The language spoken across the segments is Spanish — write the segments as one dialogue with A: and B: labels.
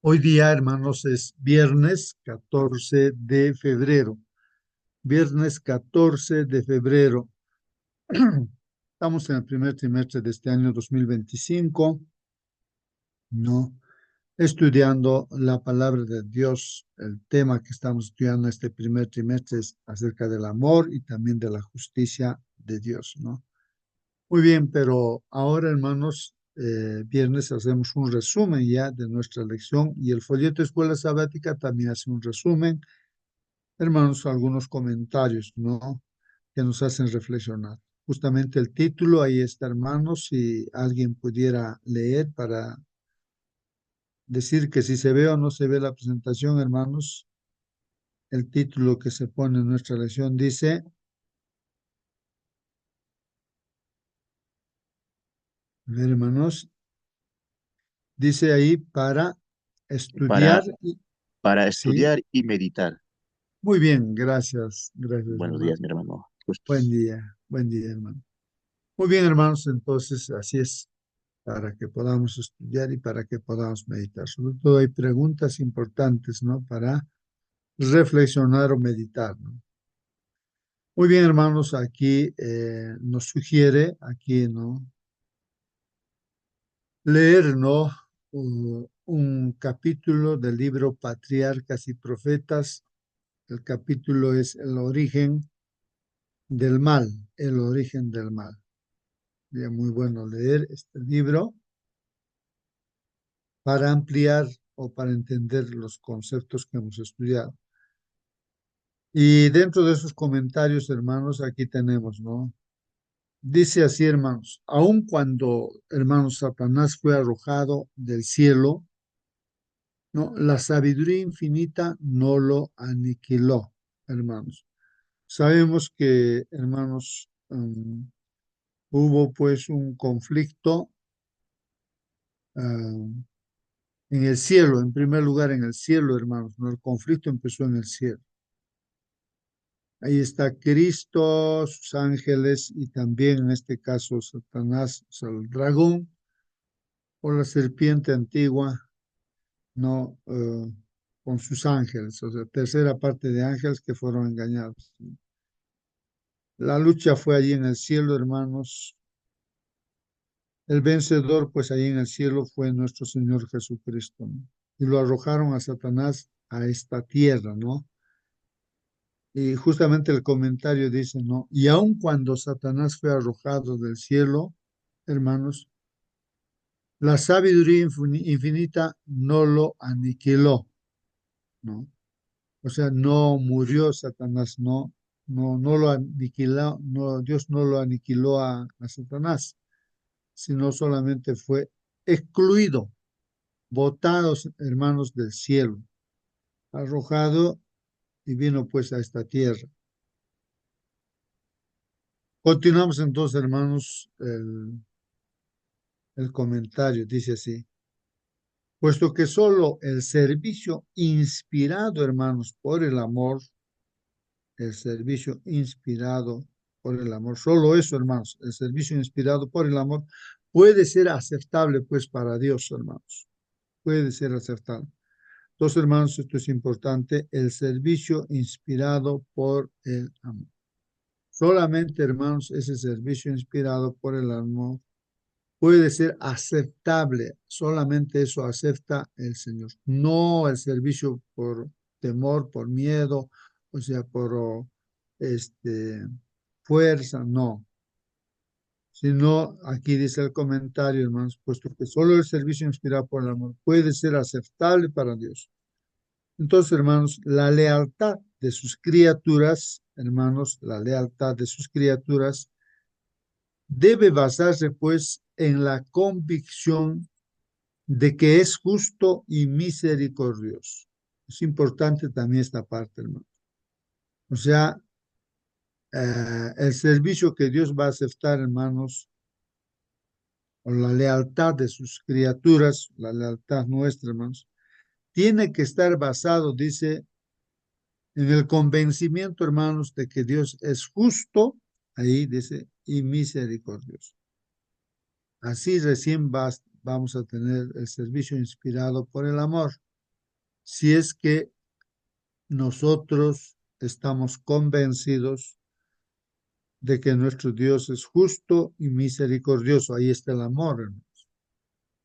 A: Hoy día, hermanos, es viernes 14 de febrero. Viernes 14 de febrero. Estamos en el primer trimestre de este año 2025, ¿no? Estudiando la palabra de Dios. El tema que estamos estudiando este primer trimestre es acerca del amor y también de la justicia de Dios, ¿no? Muy bien, pero ahora, hermanos, viernes hacemos un resumen ya de nuestra lección y el folleto Escuela Sabática también hace un resumen. Hermanos, algunos comentarios, ¿no? Que nos hacen reflexionar. Justamente el título, ahí está, hermanos, si alguien pudiera leer para decir que si se ve o no se ve la presentación, hermanos, el título que se pone en nuestra lección dice, a ver, hermanos, dice ahí para estudiar,
B: para, para
A: sí,
B: estudiar y meditar.
A: muy bien, gracias,
B: Buenos
A: hermano.
B: días, mi hermano. Gustos.
A: Buen día, hermano. Muy bien, hermanos, entonces así es, para que podamos estudiar y para que podamos meditar. Sobre todo hay preguntas importantes, ¿no? Para reflexionar o meditar, ¿no? Muy bien, hermanos, aquí nos sugiere, aquí, ¿no? Leer, ¿no? Un capítulo del libro Patriarcas y Profetas. El capítulo es el origen del mal, el origen del mal. Sería muy bueno leer este libro para ampliar o para entender los conceptos que hemos estudiado. Y dentro de esos comentarios, hermanos, aquí tenemos, ¿no? Dice así, hermanos, aun cuando, hermanos, Satanás fue arrojado del cielo, ¿no? La sabiduría infinita no lo aniquiló, hermanos. Sabemos que, hermanos, hubo pues un conflicto en el cielo, en primer lugar en el cielo, hermanos, ¿no? El conflicto empezó en el cielo. Ahí está Cristo, sus ángeles y también en este caso Satanás, o sea, el dragón o la serpiente antigua, no con sus ángeles, o sea, tercera parte de ángeles que fueron engañados. La lucha fue allí en el cielo, hermanos. El vencedor, pues allí en el cielo fue nuestro Señor Jesucristo, ¿no? Y lo arrojaron a Satanás a esta tierra, ¿no? Y justamente el comentario dice, ¿no? Y aun cuando Satanás fue arrojado del cielo, hermanos, la sabiduría infinita no lo aniquiló, ¿no? O sea, no murió Satanás, no lo aniquiló, no, Dios no lo aniquiló a Satanás, sino solamente fue excluido, botados, hermanos, del cielo, arrojado y vino pues a esta tierra. Continuamos entonces, hermanos, el comentario dice así, puesto que solo el servicio inspirado, hermanos, por el servicio inspirado por el amor, solo eso, hermanos, el servicio inspirado por el amor puede ser aceptable, pues, para Dios, hermanos, puede ser aceptable. Entonces, hermanos, esto es importante, el servicio inspirado por el amor. Solamente, hermanos, ese servicio inspirado por el amor puede ser aceptable, solamente eso acepta el Señor, no el servicio por temor, por miedo, o sea, por este, fuerza, no, sino aquí dice el comentario, hermanos, puesto que solo el servicio inspirado por el amor puede ser aceptable para Dios. Entonces, hermanos, la lealtad de sus criaturas, hermanos, la lealtad de sus criaturas debe basarse pues en la convicción de que es justo y misericordioso. Es importante también esta parte, hermano. O sea, el servicio que Dios va a aceptar, hermanos, o la lealtad de sus criaturas, la lealtad nuestra, hermanos, tiene que estar basado, dice, en el convencimiento, hermanos, de que Dios es justo, ahí dice, y misericordioso. Así recién vamos a tener el servicio inspirado por el amor. si es que nosotros estamos convencidos de que nuestro Dios es justo y misericordioso. Ahí está el amor, hermanos.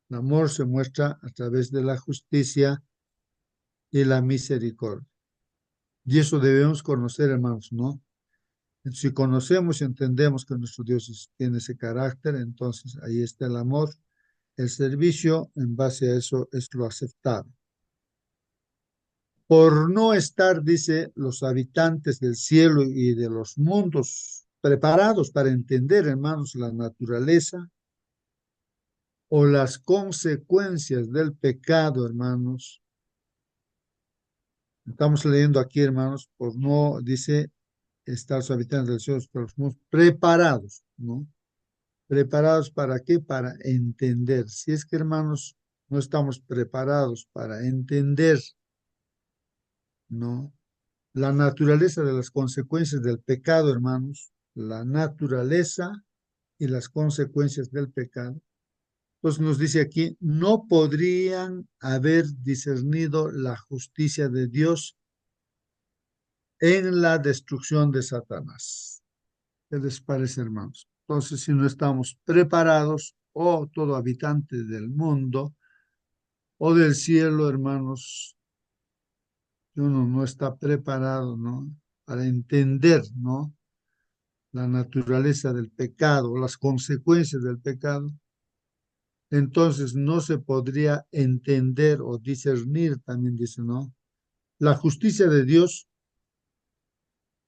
A: El amor se muestra a través de la justicia y la misericordia. Y eso debemos conocer, hermanos, ¿no? Si conocemos y entendemos que nuestro tiene ese carácter, entonces ahí está el amor. El servicio, en base a eso, es lo aceptable. Por no estar, dice, los habitantes del cielo y de los mundos preparados para entender, hermanos, la naturaleza o las consecuencias del pecado, hermanos. Estamos leyendo aquí, hermanos, por no, dice, estar los habitantes del cielo, pero los mundos preparados, ¿no? ¿Preparados para qué? Para entender. Si es que, hermanos, no estamos preparados para entender, ¿no? La naturaleza de las consecuencias del pecado, hermanos, la naturaleza y las consecuencias del pecado. Entonces nos dice aquí, no podrían haber discernido la justicia de Dios en la destrucción de Satanás. ¿Qué les parece, hermanos? Entonces, si no estamos preparados, o todo habitante del mundo o del cielo, hermanos, si uno no está preparado, ¿no? Para entender, ¿no? La naturaleza del pecado, las consecuencias del pecado, entonces no se podría entender o discernir, también dice, ¿no? La justicia de Dios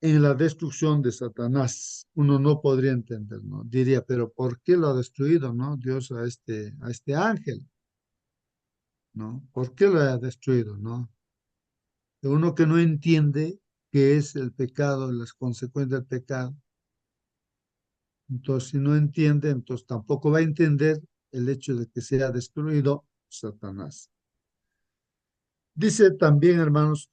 A: en la destrucción de Satanás. Uno no podría entender, ¿no? Diría, pero ¿por qué lo ha destruido, no? Dios a este ángel, ¿no? ¿Por qué lo ha destruido, no? Uno que no entiende qué es el pecado, las consecuencias del pecado. Entonces, si no entiende, entonces tampoco va a entender el hecho de que sea destruido Satanás. Dice también, hermanos,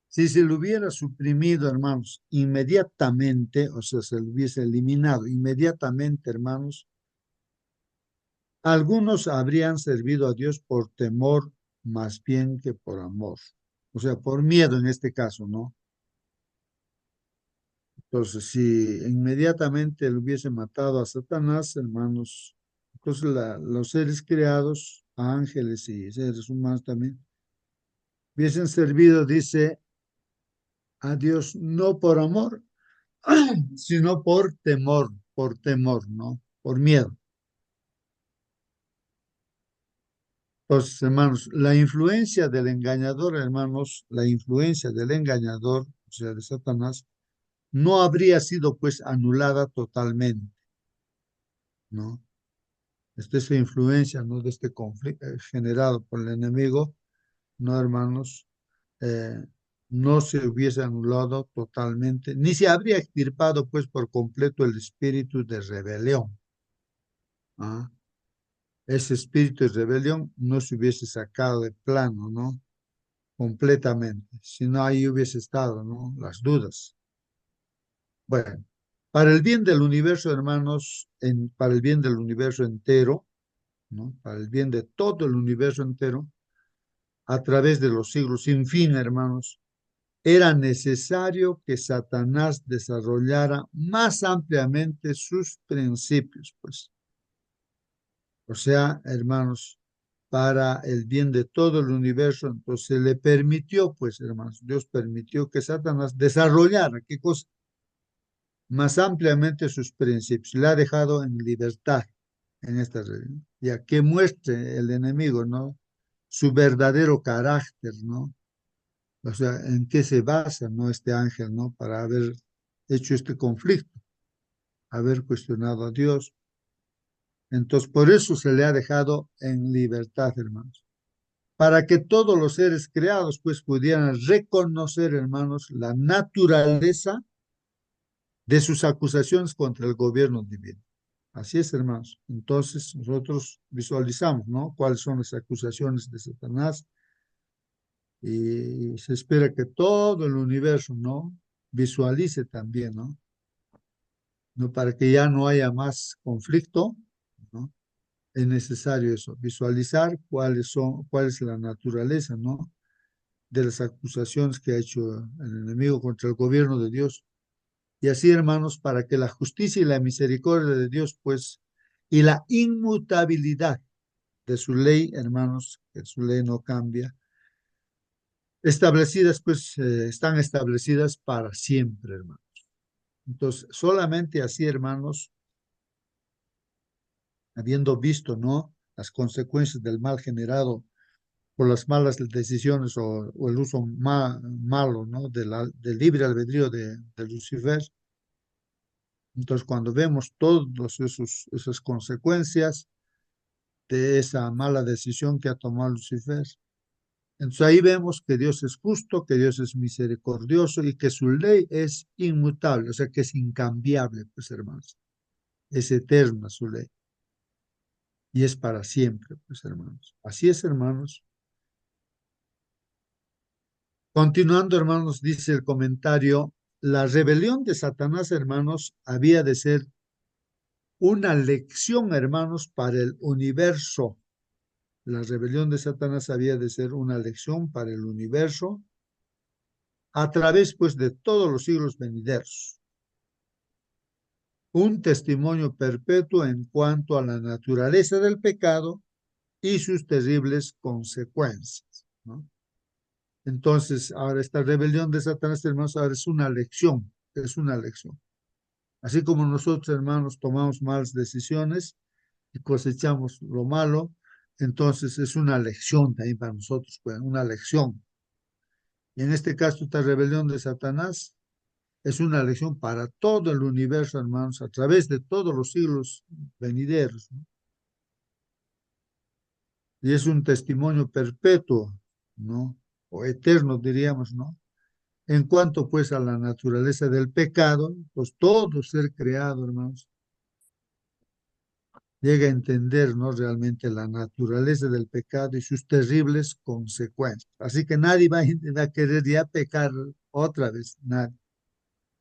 A: si se lo hubiera suprimido, hermanos, inmediatamente, o sea, se lo hubiese eliminado inmediatamente, hermanos, algunos habrían servido a Dios por temor más bien que por amor. O sea, por miedo en este caso, ¿no? Entonces, si inmediatamente le hubiese matado a Satanás, hermanos, entonces los seres creados, ángeles y seres humanos también, hubiesen servido, dice, a Dios no por amor, sino por temor, ¿no? Por miedo. Entonces, hermanos, la influencia del engañador, hermanos, la influencia del engañador, o sea, de Satanás, no habría sido pues anulada totalmente, ¿no? Esta influencia, ¿no? De este conflicto generado por el enemigo, ¿no, hermanos? Eh, no se hubiese anulado totalmente, ni se habría extirpado pues por completo el espíritu de rebelión. ¿Ah? Ese espíritu de rebelión no se hubiese sacado de plano, ¿no? Completamente, si no ahí hubiese estado, ¿no? Las dudas. Bueno, para el bien del universo, hermanos, para el bien del universo entero, ¿no? Para el bien de todo el universo entero, a través de los siglos sin fin, hermanos, era necesario que Satanás desarrollara más ampliamente sus principios, pues. O sea, hermanos, para el bien de todo el universo, entonces se le permitió, pues, hermanos, Dios permitió que Satanás desarrollara, ¿qué cosa? Más ampliamente sus principios. Le ha dejado en libertad en esta religión, ya que muestre el enemigo, ¿no? Su verdadero carácter, ¿no? O sea, en qué se basa, ¿no? Este ángel, ¿no? Para haber hecho este conflicto, haber cuestionado a Dios. Entonces, por eso se le ha dejado en libertad, hermanos. Para que todos los seres creados, pues, pudieran reconocer, hermanos, la naturaleza de sus acusaciones contra el gobierno divino. Así es, hermanos. Entonces, nosotros visualizamos, ¿no? Cuáles son las acusaciones de Satanás y se espera que todo el universo, ¿no? Visualice también, ¿no? Para que ya no haya más conflicto, ¿no? es necesario eso, visualizar cuál es la naturaleza, ¿no? De las acusaciones que ha hecho el enemigo contra el gobierno de Dios. Y así, hermanos, para que la justicia y la misericordia de Dios, pues, y la inmutabilidad de su ley, hermanos, que su ley no cambia, establecidas, pues, están establecidas para siempre, hermanos. Entonces, solamente así, hermanos, habiendo visto, ¿no? Las consecuencias del mal generado por las malas decisiones o el uso malo, ¿no? Del libre albedrío de Lucifer. Entonces, cuando vemos todas esas consecuencias de esa mala decisión que ha tomado Lucifer, entonces ahí vemos que Dios es justo, que Dios es misericordioso y que su ley es inmutable, o sea, que es incambiable, pues hermanos, es eterna su ley y es para siempre, pues hermanos. Así es, hermanos. Continuando, hermanos, dice el comentario, la rebelión de Satanás, hermanos, había de ser una lección, hermanos, para el universo. La rebelión de Satanás había de ser una lección para el universo a través, pues, de todos los siglos venideros. Un testimonio perpetuo en cuanto a la naturaleza del pecado y sus terribles consecuencias, ¿no? Entonces, ahora esta rebelión de Satanás, hermanos, ahora es una lección, es una lección. Así como nosotros, hermanos, tomamos malas decisiones y cosechamos lo malo, entonces es una lección también para nosotros, pues, una lección. Y en este caso, esta rebelión de Satanás es una lección para todo el universo, hermanos, a través de todos los siglos venideros, ¿no? Y es un testimonio perpetuo, ¿no? O eterno, diríamos, ¿no? En cuanto, pues, a la naturaleza del pecado, pues todo ser creado, hermanos, llega a entender, ¿no? Realmente la naturaleza del pecado y sus terribles consecuencias. Así que nadie va a querer ya pecar otra vez, nadie,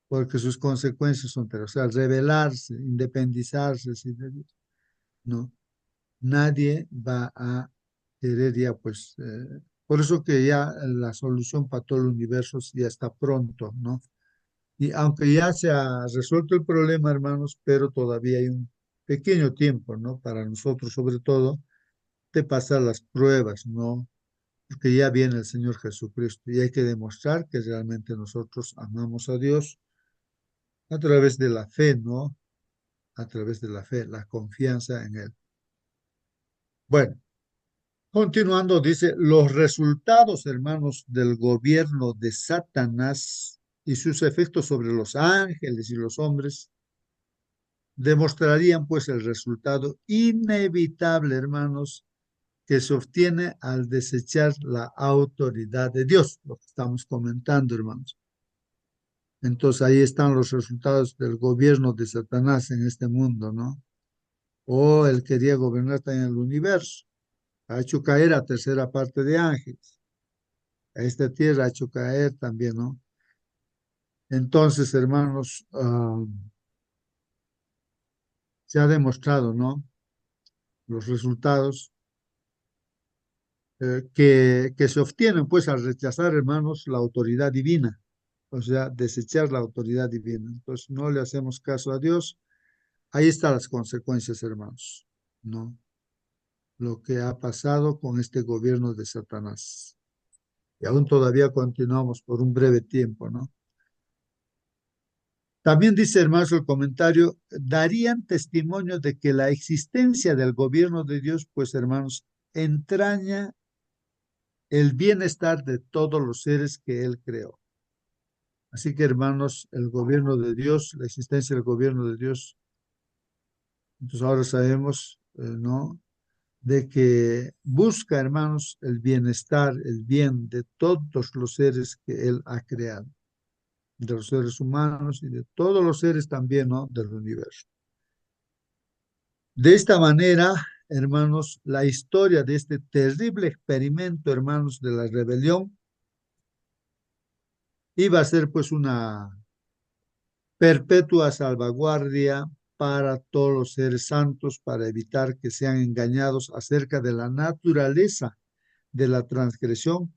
A: porque sus consecuencias son terribles. O sea, rebelarse, independizarse, ¿sí? No, nadie va a querer ya, pues, por eso que ya la solución para todo el universo ya está pronto, ¿no? Y aunque ya se ha resuelto el problema, hermanos, pero todavía hay un pequeño tiempo, ¿no? Para nosotros, sobre todo, de pasar las pruebas, ¿no? Porque ya viene el Señor Jesucristo y hay que demostrar que realmente nosotros amamos a Dios a través de la fe, ¿no? A través de la fe, la confianza en Él. Bueno, continuando, dice, los resultados, hermanos, del gobierno de Satanás y sus efectos sobre los ángeles y los hombres demostrarían pues el resultado inevitable, hermanos, que se obtiene al desechar la autoridad de Dios, lo que estamos comentando, hermanos. Entonces ahí están los resultados del gobierno de Satanás en este mundo, ¿no? O él quería gobernar también el universo. Ha hecho caer a tercera parte de ángeles. A esta tierra ha hecho caer también, ¿no? Entonces, hermanos, se ha demostrado, ¿no? Los resultados que se obtienen, pues, al rechazar, hermanos, la autoridad divina, o sea, desechar la autoridad divina. Entonces, no le hacemos caso a Dios. Ahí están las consecuencias, hermanos, ¿no? Lo que ha pasado con este gobierno de Satanás. Y aún todavía continuamos por un breve tiempo, ¿no? También dice, hermanos, el comentario, darían testimonio de que la existencia del gobierno de Dios, pues, hermanos, entraña el bienestar de todos los seres que Él creó. Así que, hermanos, el gobierno de Dios, la existencia del gobierno de Dios, entonces ahora sabemos, ¿no? De que busca, hermanos, el bienestar, el bien de todos los seres que Él ha creado, de los seres humanos y de todos los seres también, ¿no? Del universo. De esta manera, hermanos, la historia de este terrible experimento, hermanos, de la rebelión, iba a ser pues una perpetua salvaguardia para todos los seres santos, para evitar que sean engañados acerca de la naturaleza de la transgresión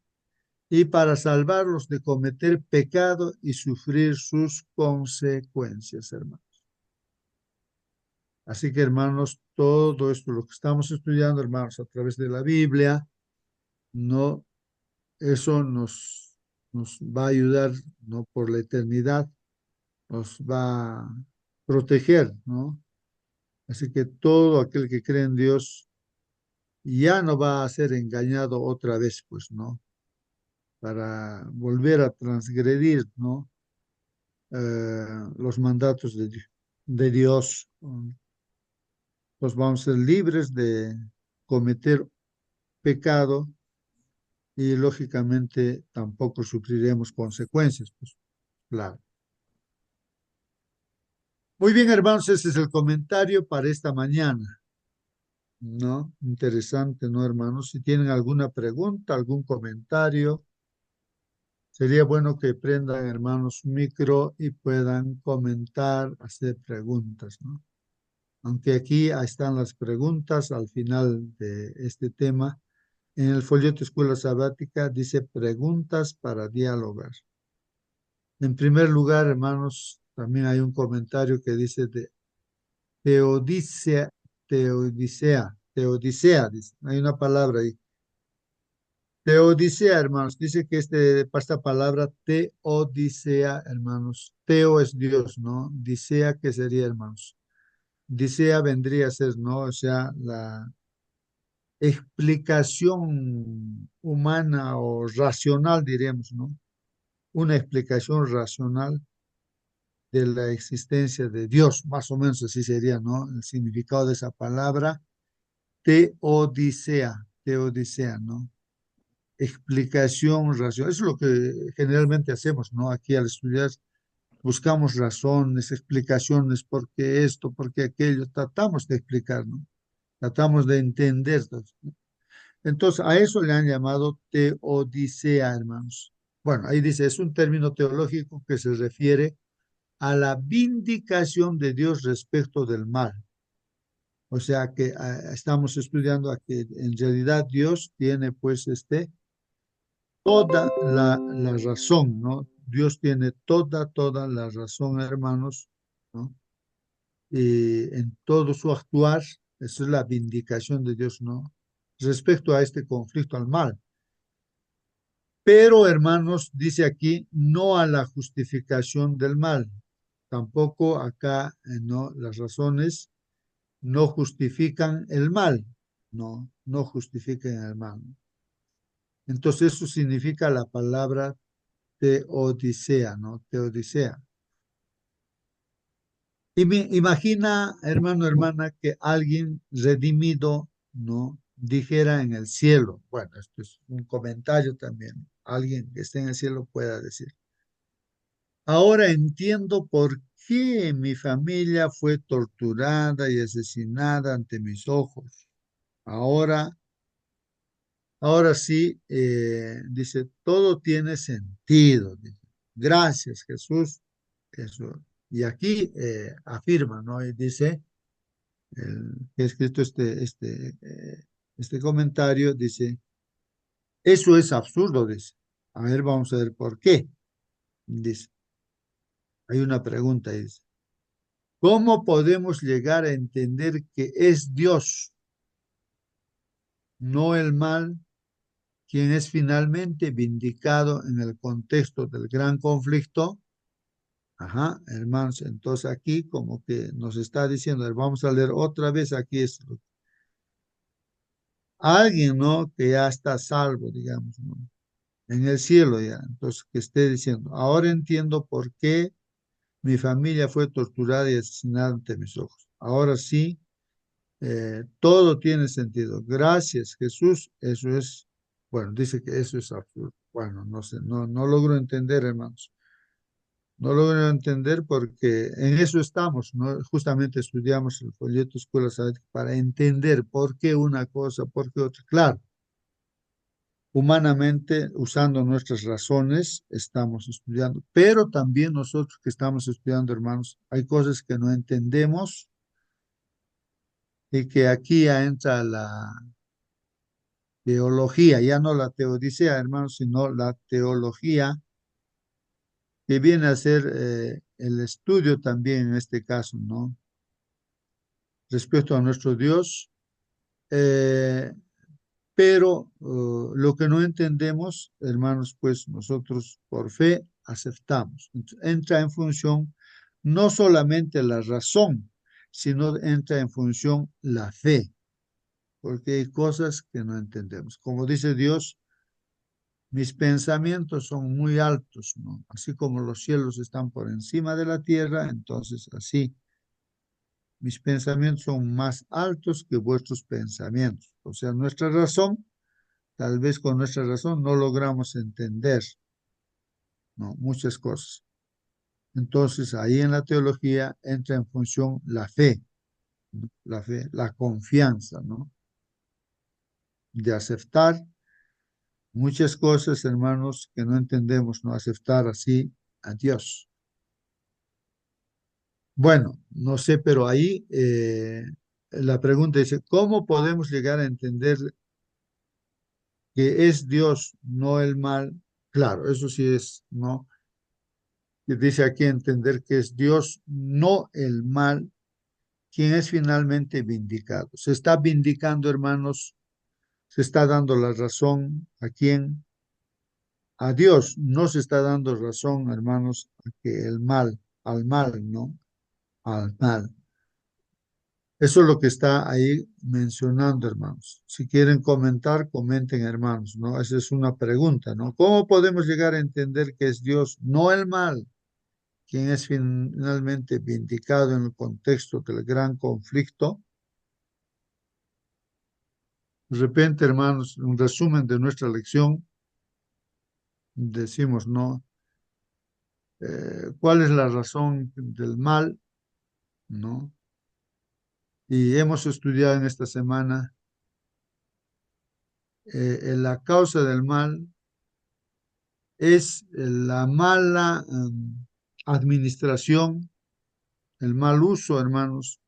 A: y para salvarlos de cometer pecado y sufrir sus consecuencias, hermanos. Así que, hermanos, todo esto, lo que estamos estudiando, hermanos, a través de la Biblia, no, eso nos va a ayudar, no por la eternidad, nos va a proteger, ¿no? Así que todo aquel que cree en Dios ya no va a ser engañado otra vez, pues, ¿no? Para volver a transgredir, ¿no? Los mandatos de Dios. Pues vamos a ser libres de cometer pecado y lógicamente tampoco sufriremos consecuencias, pues, claro. Muy bien, hermanos, ese es el comentario para esta mañana, ¿no? Interesante, ¿no, hermanos? Si tienen alguna pregunta, algún comentario, sería bueno que prendan, hermanos, su micro y puedan comentar, hacer preguntas, ¿no? Aunque aquí están las preguntas al final de este tema. En el folleto Escuela Sabática dice preguntas para dialogar. En primer lugar, hermanos, también hay un comentario que dice de Teodicea, Teodicea, dice. Hay una palabra ahí. Teodicea, hermanos, dice que esta palabra teodicea, hermanos, teo es Dios, ¿no? Dicea, ¿qué sería, hermanos? Dicea vendría a ser, ¿no? O sea, la explicación humana o racional, diríamos, ¿no? Una explicación racional de la existencia de Dios, más o menos así sería, ¿no? El significado de esa palabra, teodicea, ¿no? Explicación racional. Eso es lo que generalmente hacemos, ¿no? Aquí al estudiar buscamos razones, explicaciones, por qué esto, por qué aquello, tratamos de explicar, ¿no? Tratamos de entender. Entonces, a eso le han llamado teodicea, hermanos. Bueno, ahí dice, es un término teológico que se refiere a la vindicación de Dios respecto del mal. O sea que estamos estudiando a que en realidad Dios tiene pues toda la razón, ¿no? Dios tiene toda la razón, hermanos, ¿no? Y en todo su actuar, eso es la vindicación de Dios, ¿no? Respecto a este conflicto al mal. Pero, hermanos, dice aquí, no a la justificación del mal. Tampoco acá, no, las razones no justifican el mal. No justifican el mal. Entonces, eso significa la palabra teodicea, ¿no? Teodicea. Y imagina, hermano, hermana, que alguien redimido, ¿no? Dijera en el cielo. Bueno, esto es un comentario también. Alguien que esté en el cielo pueda decir. Ahora entiendo por qué mi familia fue torturada y asesinada ante mis ojos. Ahora, ahora sí, dice, todo tiene sentido. Dice. Gracias, Jesús. Eso. Y aquí afirma, ¿no? Y dice, que ha escrito este comentario, dice, eso es absurdo, dice. A ver, vamos a ver por qué. Dice, hay una pregunta, dice. ¿Cómo podemos llegar a entender que es Dios, no el mal, quien es finalmente vindicado en el contexto del gran conflicto? Ajá, hermanos, entonces aquí como que nos está diciendo, vamos a leer otra vez aquí esto. Alguien, ¿no? Que ya está salvo, digamos, ¿no? En el cielo ya. Entonces, que esté diciendo, ahora entiendo por qué mi familia fue torturada y asesinada ante mis ojos. Ahora sí. Todo tiene sentido. Gracias, Jesús. Eso es, bueno, dice que eso es absurdo. Bueno, no sé, no logro entender, hermanos. No logro entender porque en eso estamos, ¿no? Justamente estudiamos el folleto Escuela Sabática para entender por qué una cosa, por qué otra. Claro, humanamente, usando nuestras razones, estamos estudiando, pero también nosotros que estamos estudiando, hermanos, hay cosas que no entendemos y que aquí ya entra la teología, ya no la teodicea, hermanos, sino la teología, que viene a ser el estudio también en este caso, ¿no? Respecto a nuestro Dios, eh, pero lo que no entendemos, hermanos, pues nosotros por fe aceptamos. Entra en función no solamente la razón, sino entra en función la fe, porque hay cosas que no entendemos. Como dice Dios, mis pensamientos son muy altos, ¿no? Así como los cielos están por encima de la tierra, entonces así mis pensamientos son más altos que vuestros pensamientos. O sea, nuestra razón, tal vez con nuestra razón no logramos entender, ¿no? Muchas cosas. Entonces, ahí en la teología entra en función la fe, ¿no? La fe, la confianza, ¿no? De aceptar muchas cosas, hermanos, que no entendemos, no aceptar así a Dios. Bueno, no sé, pero ahí la pregunta dice, ¿cómo podemos llegar a entender que es Dios, no el mal? Claro, eso sí es, ¿no? Y dice aquí entender que es Dios, no el mal, quien es finalmente vindicado. Se está vindicando, hermanos, se está dando la razón a quién, a Dios. No se está dando razón, hermanos, a que el mal, al mal, ¿no? Al mal. Eso es lo que está ahí mencionando, hermanos. Si quieren comentar, comenten, hermanos, ¿no? Esa es una pregunta, ¿no? ¿Cómo podemos llegar a entender que es Dios, no el mal, quien es finalmente vindicado en el contexto del gran conflicto? De repente, hermanos, un resumen de nuestra lección, decimos, ¿no? ¿Cuál es la razón del mal, ¿no? Y hemos estudiado en esta semana la causa del mal es la mala administración, el mal uso, hermanos,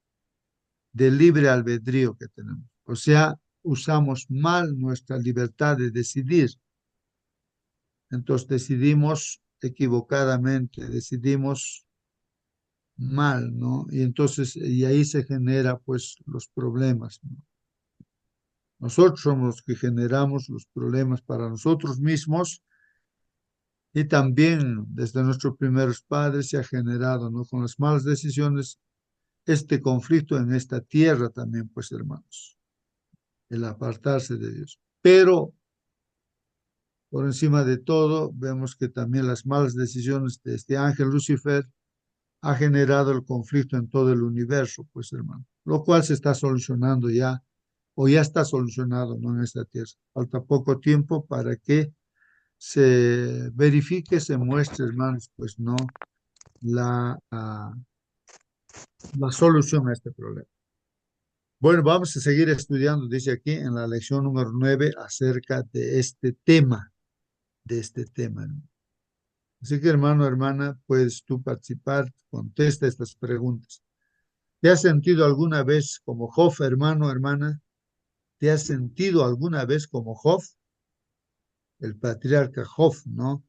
A: del libre albedrío que tenemos. O sea, usamos mal nuestra libertad de decidir. Entonces decidimos equivocadamente, decidimos mal, ¿no? Y entonces, y ahí se genera pues los problemas, ¿no? Nosotros somos los que generamos los problemas para nosotros mismos y también desde nuestros primeros padres se ha generado, ¿no? Con las malas decisiones este conflicto en esta tierra también, pues hermanos, el apartarse de Dios. Pero por encima de todo, vemos que también las malas decisiones de este ángel Lucifer ha generado el conflicto en todo el universo, pues hermano, lo cual se está solucionando ya, o ya está solucionado, ¿no? En esta tierra. Falta poco tiempo para que se verifique, se muestre, hermanos, pues no, la solución a este problema. Bueno, vamos a seguir estudiando, dice aquí en la lección número 9, acerca de este tema, hermano. Así que, hermano, hermana, puedes tú participar, contesta estas preguntas. ¿Te has sentido alguna vez como Job, hermano, hermana? ¿Te has sentido alguna vez como Job? El patriarca Job, ¿no?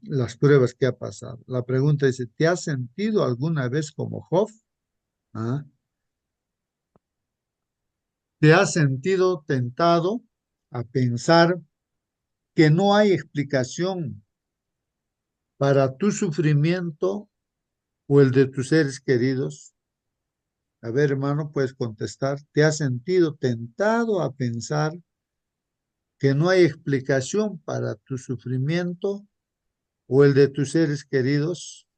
A: Las pruebas que ha pasado. La pregunta dice, ¿te has sentido alguna vez como Job? ¿Ah? ¿Te has sentido tentado a pensar que no hay explicación para tu sufrimiento o el de tus seres queridos? A ver, hermano, puedes contestar. ¿Te has sentido tentado a pensar que no hay explicación para tu sufrimiento o el de tus seres queridos?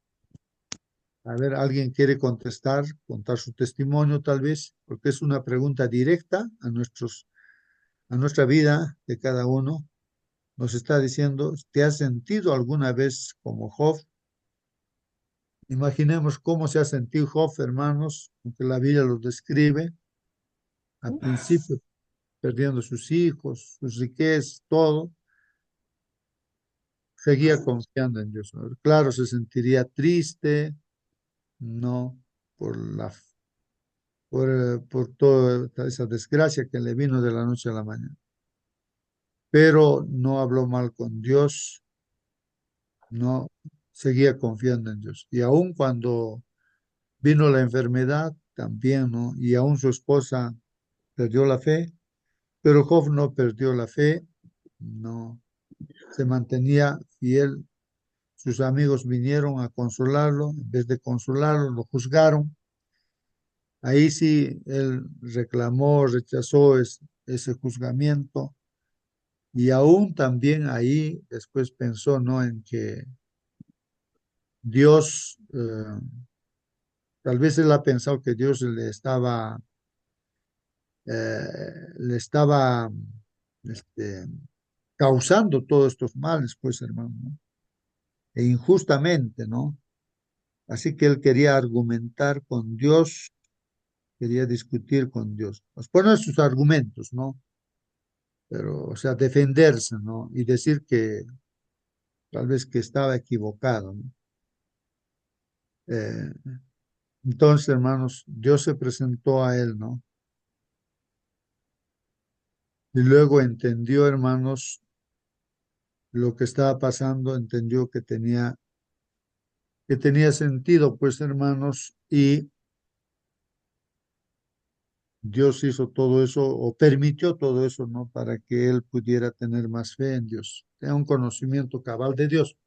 A: A ver, ¿alguien quiere contestar, contar su testimonio tal vez? Porque es una pregunta directa a nuestra vida de cada uno. Nos está diciendo, ¿te has sentido alguna vez como Job? Imaginemos cómo se ha sentido Job, hermanos, aunque la Biblia lo describe. Al principio, perdiendo sus hijos, sus riquezas, todo, seguía confiando en Dios. Claro, se sentiría triste, ¿no? Por la por toda esa desgracia que le vino de la noche a la mañana. Pero no habló mal con Dios, no seguía confiando en Dios. Y aun cuando vino la enfermedad, también, ¿no? Y aún su esposa perdió la fe, pero Job no perdió la fe, no, se mantenía fiel. Sus amigos vinieron a consolarlo, en vez de consolarlo, lo juzgaron. Ahí sí, él reclamó, rechazó ese juzgamiento y aún también ahí después pensó, ¿no? En que Dios, tal vez él ha pensado que Dios le estaba este, causando todos estos males, pues hermano, ¿no? E injustamente, ¿no? Así que él quería argumentar con Dios, quería discutir con Dios, pues poner sus argumentos, ¿no? Pero, o sea, defenderse, ¿no? Y decir que tal vez que estaba equivocado, ¿no? Eh, entonces, hermanos, Dios se presentó a él, ¿no? Y luego entendió, hermanos, lo que estaba pasando, entendió que tenía sentido, pues, hermanos, y Dios hizo todo eso o permitió todo eso, ¿no? Para que él pudiera tener más fe en Dios, tener un conocimiento cabal de Dios.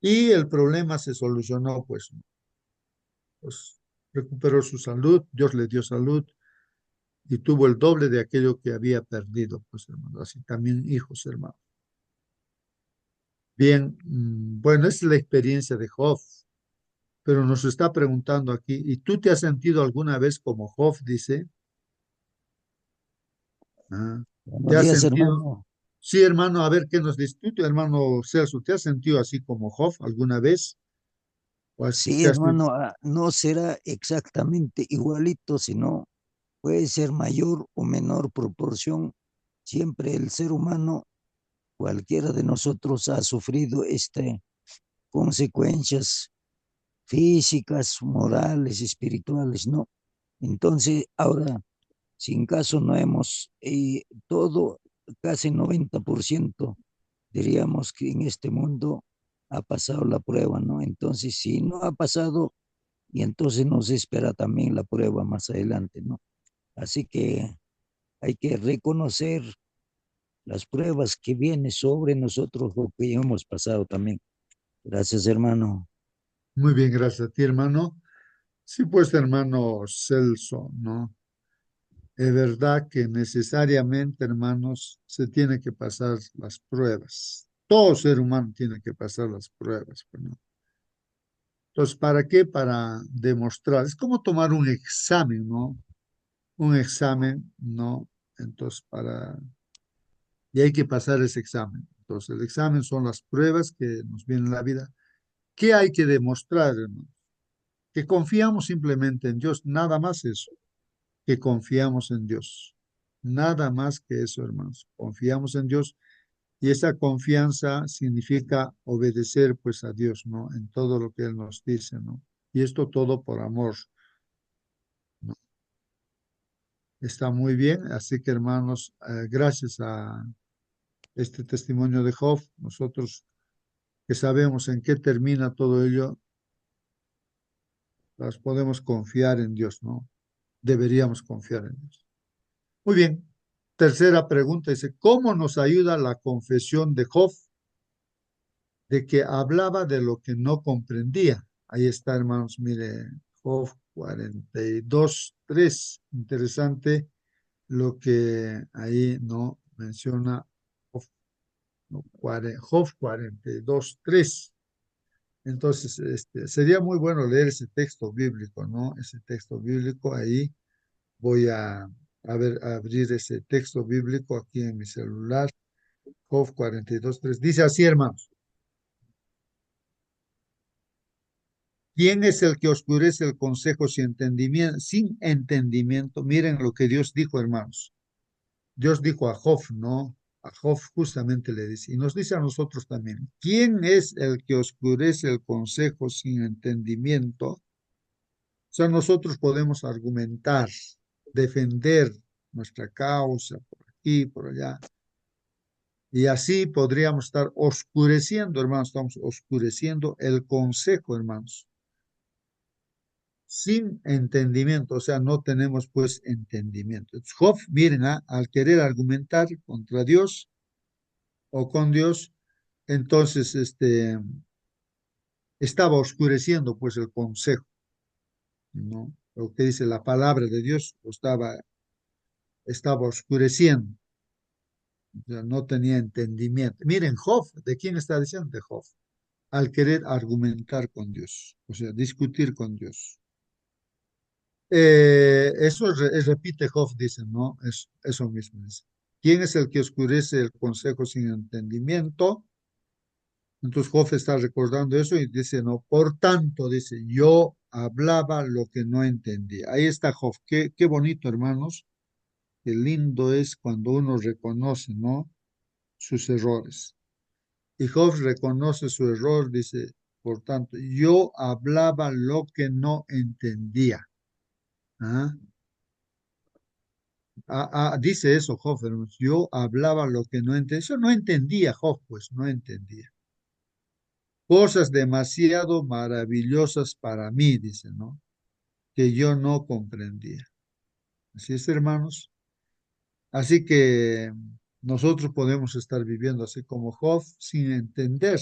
A: Y el problema se solucionó, pues, ¿no? Pues recuperó su salud, Dios le dio salud y tuvo el doble de aquello que había perdido, pues, hermano. Así también hijos, hermano. Bien, bueno, esa es la experiencia de Job, pero nos está preguntando aquí, ¿y tú te has sentido alguna vez como Job? Dice, ah, ¿te
C: Buenos
A: has
C: días,
A: sentido?
C: hermano.
A: Sí, hermano, a ver qué nos dice tú, hermano Celso, ¿te has sentido así como Job alguna vez?
C: Sí,
A: Te has,
C: hermano, no será exactamente igualito, sino puede ser mayor o menor proporción. Siempre el ser humano, cualquiera de nosotros, ha sufrido consecuencias físicas, morales, espirituales, ¿no? Entonces, ahora, sin caso, no hemos, todo, casi 90%, diríamos que en este mundo ha pasado la prueba, ¿no? Entonces, si no ha pasado, y entonces nos espera también la prueba más adelante, ¿no? Así que hay que reconocer las pruebas que vienen sobre nosotros, lo que hemos pasado también. Gracias, hermano.
A: muy bien, gracias a ti, hermano. Sí, pues, hermano Celso, ¿no? Es verdad que necesariamente, hermanos, se tiene que pasar las pruebas. Todo ser humano tiene que pasar las pruebas, pues, ¿no? Entonces, ¿para qué? Para demostrar. Es como tomar un examen, ¿no? Un examen, ¿no? Entonces, y hay que pasar ese examen. Entonces, el examen son las pruebas que nos vienen en la vida. ¿Qué hay que demostrar, hermano? Que confiamos simplemente en Dios, nada más eso, que confiamos en Dios. Nada más que eso, hermanos. Confiamos en Dios y esa confianza significa obedecer pues a Dios, ¿no? En todo lo que Él nos dice, ¿no? Y esto todo por amor, ¿no? Está muy bien, así que hermanos, gracias a este testimonio de Job, nosotros que sabemos en qué termina todo ello, las podemos confiar en Dios, ¿no? Deberíamos confiar en Dios. Muy bien. Tercera pregunta dice, ¿cómo nos ayuda la confesión de Job de que hablaba de lo que no comprendía? Ahí está, hermanos, mire, Job 42:3. Interesante lo que ahí no menciona Job, no, Job 42:3. Entonces, sería muy bueno leer ese texto bíblico, ¿no? Ese texto bíblico ahí. Voy a abrir ese texto bíblico aquí en mi celular. Job 42:3. Dice así, hermanos. ¿Quién es el que oscurece el consejo sin entendimiento? Sin entendimiento. Miren lo que Dios dijo, hermanos. Dios dijo a Job, ¿no? A Job justamente le dice, y nos dice a nosotros también, ¿quién es el que oscurece el consejo sin entendimiento? sea, nosotros podemos argumentar, defender nuestra causa por aquí, por allá, y así podríamos estar oscureciendo, hermanos, estamos oscureciendo el consejo, hermanos, sin entendimiento, o sea, no tenemos pues entendimiento. Entonces, Job, miren, al querer argumentar contra Dios o con Dios, entonces estaba oscureciendo pues el consejo, ¿no? Lo que dice la palabra de Dios estaba oscureciendo, o sea, no tenía entendimiento. Miren, Job, ¿de quién está diciendo? De Job, al querer argumentar con Dios, o sea, discutir con Dios. Eso repite Job, dice, ¿no? Es eso mismo dice. ¿Quién es el que oscurece el consejo sin entendimiento? Entonces Job está recordando eso y dice, no, por tanto, dice, yo hablaba lo que no entendía. Ahí está Job, qué bonito, hermanos, qué lindo es cuando uno reconoce, ¿no? Sus errores. Y Job reconoce su error, dice, por tanto, yo hablaba lo que no entendía. ¿Ah? Dice eso Job, hermanos, yo hablaba lo que no entendía. Eso no entendía Job, pues no entendía. Cosas demasiado maravillosas para mí, dice, ¿no? Que yo no comprendía. Así es, hermanos. Así que nosotros podemos estar viviendo así como Job sin entender,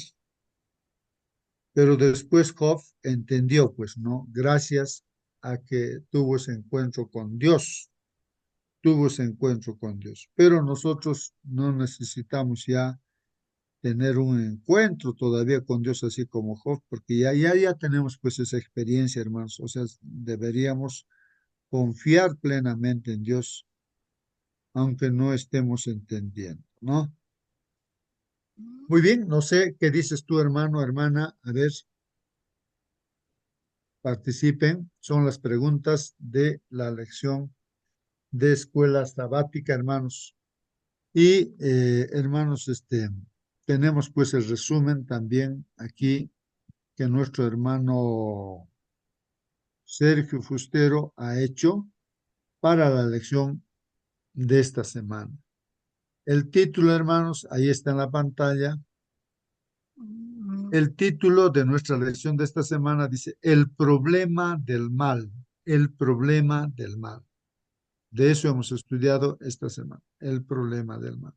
A: pero después Job entendió, pues, ¿no? Gracias a que tuvo ese encuentro con Dios, tuvo ese encuentro con Dios. Pero nosotros no necesitamos ya tener un encuentro todavía con Dios así como Job, porque ya tenemos pues esa experiencia, hermanos. O sea, deberíamos confiar plenamente en Dios, aunque no estemos entendiendo, ¿no? Muy bien, no sé qué dices tú, hermano, hermana. A ver, participen. Son las preguntas de la lección de escuela sabática, hermanos. Y, hermanos, tenemos pues el resumen también aquí que nuestro hermano Sergio Fustero ha hecho para la lección de esta semana. El título, hermanos, ahí está en la pantalla. El título de nuestra lección de esta semana dice, el problema del mal, el problema del mal. De eso hemos estudiado esta semana, el problema del mal.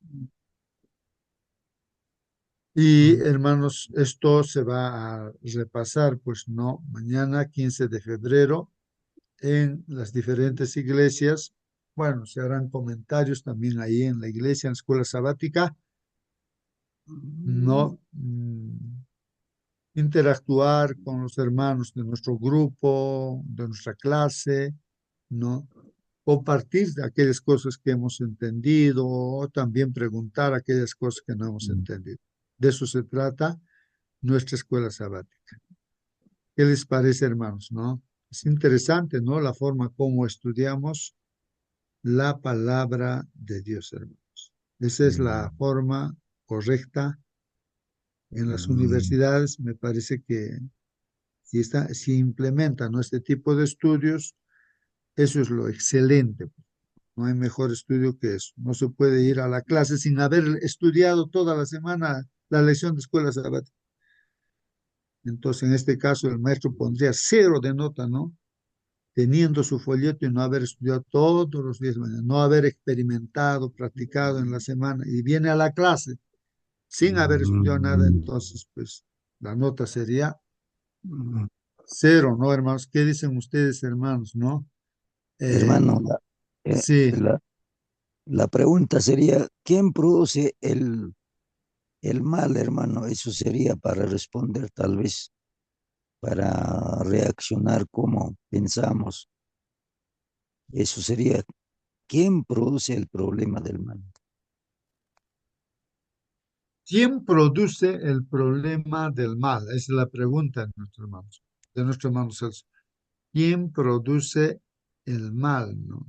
A: Y hermanos, esto se va a repasar, pues no, mañana 15 de febrero en las diferentes iglesias. Bueno, se harán comentarios también ahí en la iglesia, en la escuela sabática, ¿no? Interactuar con los hermanos de nuestro grupo, de nuestra clase, ¿no? Compartir de aquellas cosas que hemos entendido o también preguntar aquellas cosas que no hemos entendido. De eso se trata nuestra escuela sabática. ¿Qué les parece, hermanos, no? Es interesante, ¿no? La forma como estudiamos la palabra de Dios, hermanos. Esa es la forma correcta en las universidades. Me parece que si implementan, ¿no?, este tipo de estudios, eso es lo excelente. No hay mejor estudio que eso. No se puede ir a la clase sin haber estudiado toda la semana la lección de escuela sabática. Entonces, en este caso, el maestro pondría 0 de nota, ¿no? Teniendo su folleto y no haber estudiado todos los días, no haber experimentado, practicado en la semana y viene a la clase sin haber estudiado nada, entonces pues la nota sería 0, ¿no, hermanos? ¿Qué dicen ustedes, hermanos, no? Eh,
C: Hermano, eh,
A: sí,
C: la, la pregunta sería, ¿quién produce el mal, hermano? Eso sería para responder, tal vez, para reaccionar como pensamos. Eso sería, ¿quién produce el problema del mal?
A: ¿quién produce el problema del mal? Esa es la pregunta de nuestro hermano Celso. ¿Quién produce el mal, no?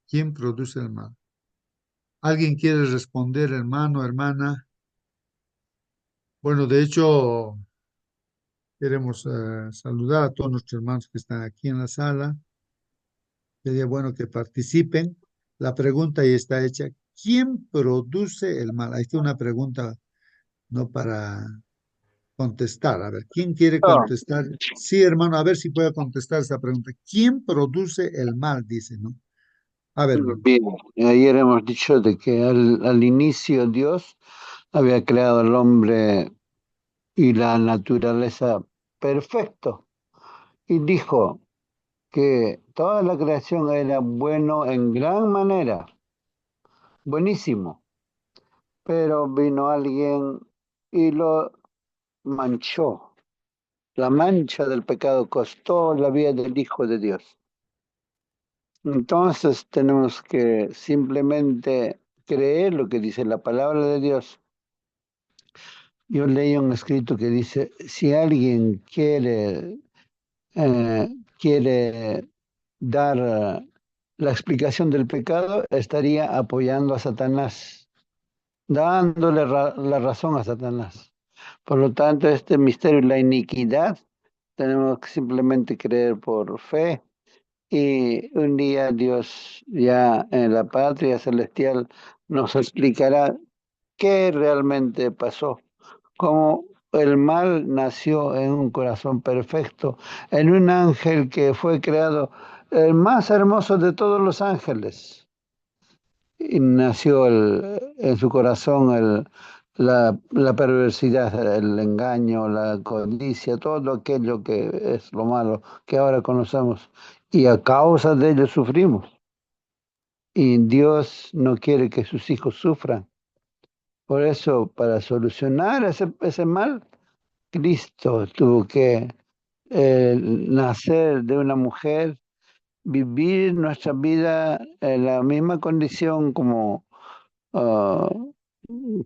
A: ¿Quién produce el mal? ¿Alguien quiere responder, hermano, hermana? Bueno, de hecho, Queremos saludar a todos nuestros hermanos que están aquí en la sala. Sería bueno que participen. La pregunta ya está hecha. ¿Quién produce el mal? Ahí está una pregunta, no para contestar. A ver, ¿quién quiere
D: No,
A: contestar? Sí, hermano, a ver si puede contestar esa pregunta. ¿Quién produce el mal? Dice, ¿no? A ver, hermano.
D: bien, ayer hemos dicho de que al inicio Dios había creado al hombre y la naturaleza perfecto y dijo que toda la creación era bueno en gran manera, buenísimo, pero vino alguien y lo manchó. La mancha del pecado costó la vida del Hijo de Dios. Entonces tenemos que simplemente creer lo que dice la palabra de Dios. Yo leí un escrito que dice, si alguien quiere dar la explicación del pecado, estaría apoyando a Satanás, dándole la razón a Satanás. Por lo tanto, este misterio y la iniquidad tenemos que simplemente creer por fe y un día Dios ya en la patria celestial nos explicará qué realmente pasó, cómo el mal nació en un corazón perfecto, en un ángel que fue creado el más hermoso de todos los ángeles. Y nació en su corazón la perversidad, el engaño, la codicia, todo aquello que es lo malo que ahora conocemos. Y a causa de ello sufrimos. Y Dios no quiere que sus hijos sufran. Por eso, para solucionar ese mal, Cristo tuvo que nacer de una mujer, vivir nuestra vida en la misma condición ah,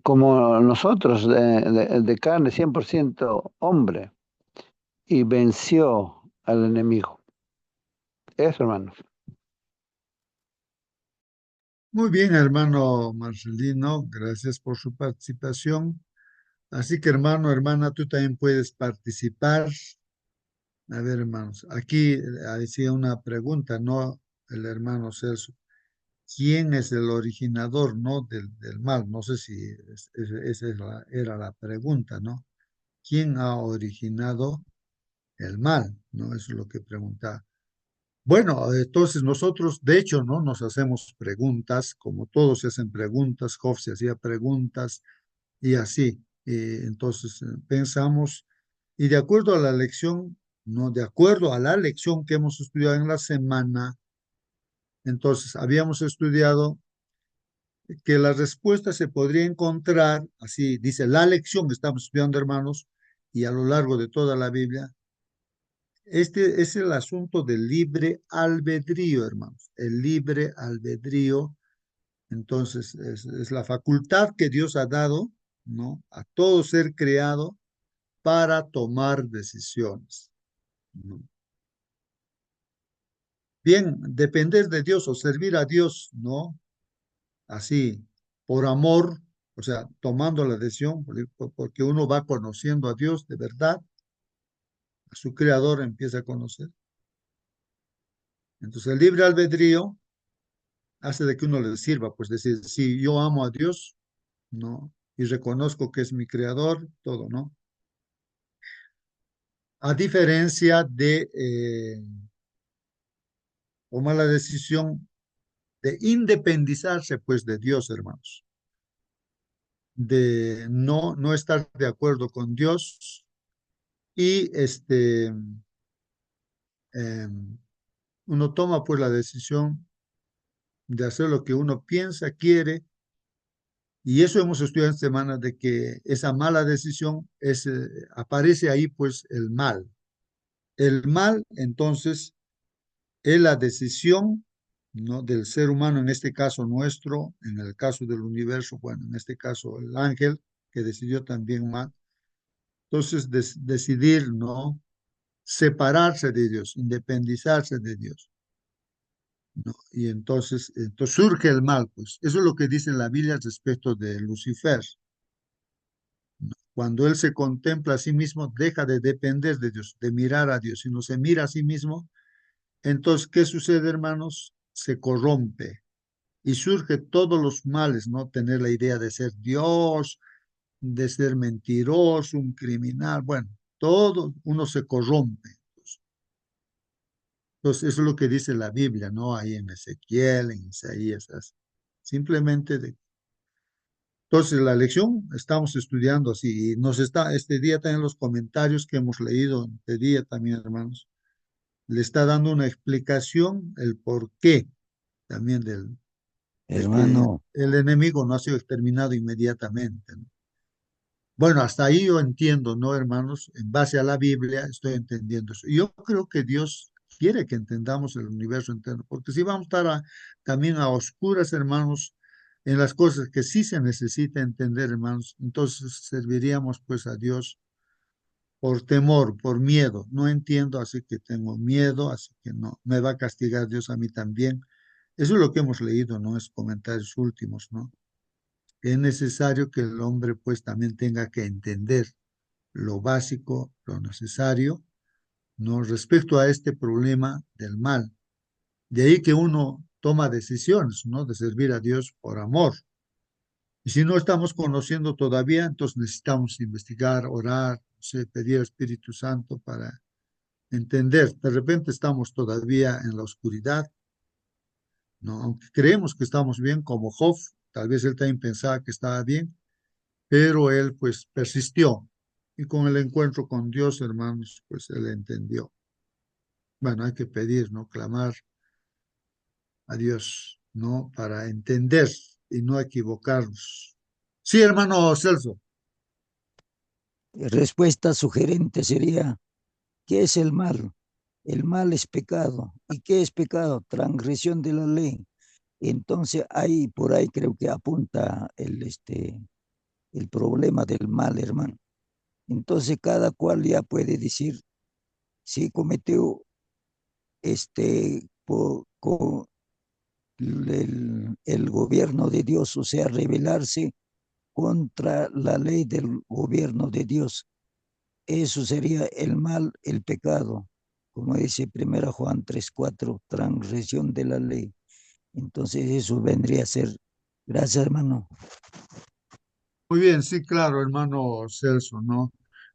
D: como nosotros, de carne, 100% hombre, y venció al enemigo. Eso, hermano.
A: Muy bien, hermano Marcelino, gracias por su participación. Así que, hermano, hermana, tú también puedes participar. A ver, hermanos, aquí decía una pregunta, ¿no? El hermano Celso. ¿Quién es el originador, no, del mal? No sé si esa era la pregunta, ¿no? ¿Quién ha originado el mal? ¿No? Eso es lo que preguntaba. Bueno, entonces nosotros, de hecho, ¿no? Nos hacemos preguntas, como todos se hacen preguntas, Job se hacía preguntas y así. Entonces pensamos, y de acuerdo a la lección, no, de acuerdo a la lección que hemos estudiado en la semana, entonces habíamos estudiado que la respuesta se podría encontrar, así dice la lección que estamos estudiando, hermanos, y a lo largo de toda la Biblia. Este es el asunto del libre albedrío, hermanos. El libre albedrío, entonces, es la facultad que Dios ha dado, ¿no? A todo ser creado para tomar decisiones, ¿no? Bien, depender de Dios o servir a Dios, ¿no? Así, por amor, o sea, tomando la decisión, porque uno va conociendo a Dios de verdad, a su creador empieza a conocer. Entonces, el libre albedrío hace de que uno le sirva, pues decir, si yo amo a Dios, ¿no? Y reconozco que es mi creador, todo, ¿no? A diferencia de tomar la decisión de independizarse, pues, de Dios, hermanos, de no estar de acuerdo con Dios y uno toma, pues, la decisión de hacer lo que uno piensa, quiere. Y eso hemos estudiado esta semana de que esa mala decisión aparece ahí pues el mal. El mal entonces es la decisión, ¿no? Del ser humano, en este caso nuestro, en el caso del universo, bueno, en este caso el ángel que decidió también mal. Entonces decidir, ¿no? Separarse de Dios, independizarse de Dios, ¿no? Y entonces surge el mal, pues. Eso es lo que dice la Biblia respecto de Lucifer, ¿no? Cuando él se contempla a sí mismo, deja de depender de Dios, de mirar a Dios, sino se mira a sí mismo. Entonces, ¿qué sucede, hermanos? Se corrompe y surge todos los males, ¿no? Tener la idea de ser Dios, de ser mentiroso, un criminal, bueno, todo uno se corrompe. Entonces, eso es lo que dice la Biblia, ¿no? Ahí en Ezequiel, en Isaías, así. Simplemente de... Entonces, la lección estamos estudiando así, y nos está, este día también los comentarios que hemos leído, este día también, hermanos, le está dando una explicación, el porqué también de que
C: Hermano,
A: el enemigo no ha sido exterminado inmediatamente, ¿no? Bueno, hasta ahí yo entiendo, ¿no, hermanos? En base a la Biblia estoy entendiendo eso. Y yo creo que Dios quiere que entendamos el universo entero, porque si vamos a estar también a oscuras, hermanos, en las cosas que sí se necesita entender, hermanos, entonces serviríamos pues a Dios por temor, por miedo. No entiendo, así que tengo miedo, así que no, me va a castigar Dios a mí también. Eso es lo que hemos leído, ¿no? Es comentarios últimos, ¿no? Es necesario que el hombre pues también tenga que entender lo básico, lo necesario, ¿no? Respecto a este problema del mal. De ahí que uno toma decisiones, ¿no? De servir a Dios por amor. Y si no estamos conociendo todavía, entonces necesitamos investigar, orar, no sé, pedir al Espíritu Santo para entender. De repente estamos todavía en la oscuridad, ¿no? Aunque creemos que estamos bien, como Job, tal vez él también pensaba que estaba bien, pero él pues persistió. Y con el encuentro con Dios, hermanos, pues él entendió. Bueno, hay que pedir, ¿no? Clamar a Dios, ¿no? Para entender y no equivocarnos. Sí, hermano Celso.
C: respuesta sugerente sería, ¿qué es el mal? El mal es pecado. ¿Y qué es pecado? Transgresión de la ley. Entonces, ahí, por ahí creo que apunta el problema del mal, hermano. Entonces, cada cual ya puede decir si cometió con el gobierno de Dios, o sea, rebelarse contra la ley del gobierno de Dios. Eso sería el mal, el pecado, como dice 1 Juan 3:4, transgresión de la ley. Entonces eso vendría a ser. Gracias, hermano.
A: Muy bien, sí, claro, hermano Celso, ¿no?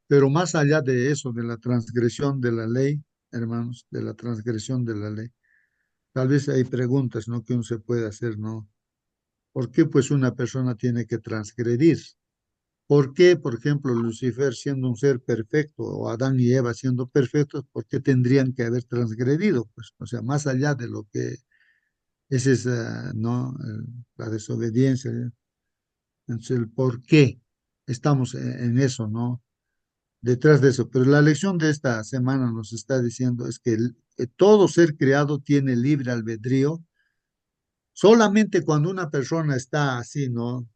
A: Pero más allá de eso, de la transgresión de la ley, hermanos, de la transgresión de la ley, tal vez hay preguntas, ¿no? Que uno se puede hacer, ¿no? ¿Por qué pues una persona tiene que transgredir? ¿Por qué, por ejemplo, Lucifer siendo un ser perfecto o Adán y Eva siendo perfectos, por qué tendrían que haber transgredido? Pues, o sea, más allá de lo que es esa, ¿no? La desobediencia, ¿eh? Entonces, el por qué estamos en eso, ¿no? Detrás de eso. Pero la lección de esta semana nos está diciendo es que todo ser creado tiene libre albedrío. Solamente cuando una persona está así, ¿no?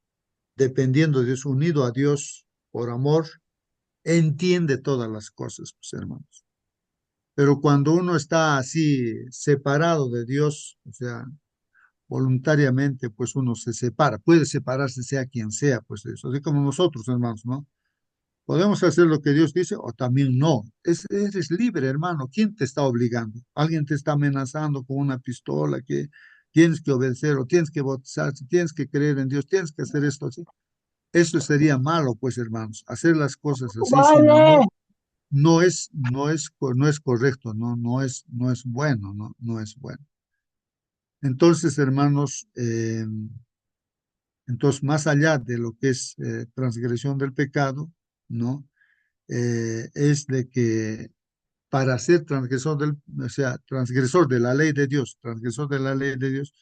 A: Dependiendo de Dios, unido a Dios por amor, entiende todas las cosas, pues hermanos. Pero cuando uno está así separado de Dios, o sea, voluntariamente, pues uno se separa, puede separarse sea quien sea, pues de eso, así como nosotros, hermanos, ¿no? Podemos hacer lo que Dios dice o también no. Eres libre, hermano. ¿Quién te está obligando? ¿Alguien te está amenazando con una pistola que tienes que obedecer o tienes que bautizarse, tienes que creer en Dios, tienes que hacer esto así? Eso sería malo, pues, hermanos. Hacer las cosas así sin amor no es correcto, no es bueno, no es bueno. Entonces, hermanos, entonces más allá de lo que es transgresión del pecado, ¿no? Es de que para ser o sea, transgresor de la ley de Dios, transgresor de la ley de Dios,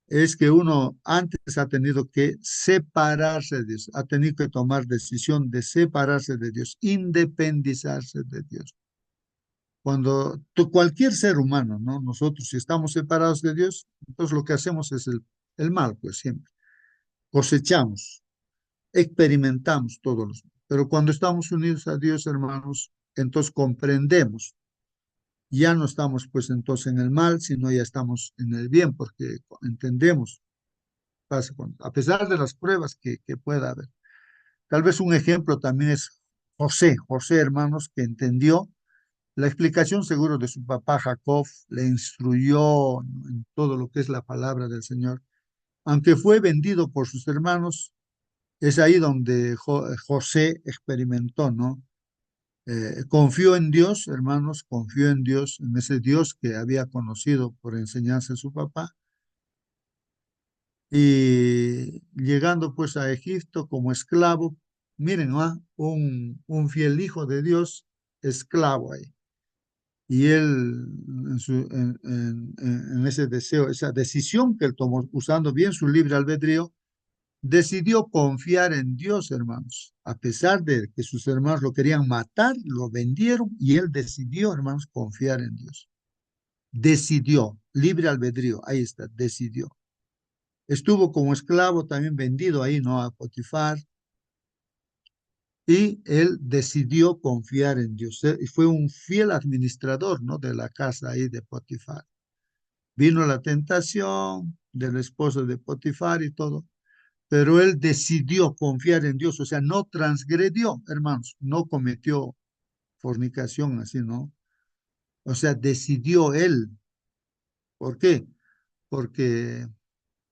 A: es que uno antes ha tenido que separarse de Dios, ha tenido que tomar decisión de separarse de Dios, independizarse de Dios. Cuando cualquier ser humano, ¿no? Nosotros si estamos separados de Dios, entonces lo que hacemos es el mal, pues siempre. Cosechamos, experimentamos todos los. Pero cuando estamos unidos a Dios, hermanos, entonces comprendemos. Ya no estamos pues entonces en el mal, sino ya estamos en el bien, porque entendemos, a pesar de las pruebas que pueda haber. Tal vez un ejemplo también es José, hermanos, que entendió la explicación seguro de su papá Jacob, le instruyó en todo lo que es la palabra del Señor. Aunque fue vendido por sus hermanos, es ahí donde José experimentó, ¿no? Confió en Dios, hermanos, confió en Dios, en ese Dios que había conocido por enseñanza de su papá. Y llegando pues a Egipto como esclavo, miren, ¿no? Un fiel hijo de Dios, esclavo ahí. Y él, en ese deseo, esa decisión que él tomó, usando bien su libre albedrío, decidió confiar en Dios, hermanos. A pesar de que sus hermanos lo querían matar, lo vendieron y él decidió, hermanos, confiar en Dios. Decidió, libre albedrío, ahí está, decidió. Estuvo como esclavo también vendido ahí, ¿no? A Potifar. Y él decidió confiar en Dios. Y fue un fiel administrador, ¿no? De la casa ahí de Potifar. Vino la tentación del esposo de Potifar y todo, pero él decidió confiar en Dios, o sea, no transgredió, hermanos, no cometió fornicación así, ¿no? O sea, decidió él. ¿Por qué? Porque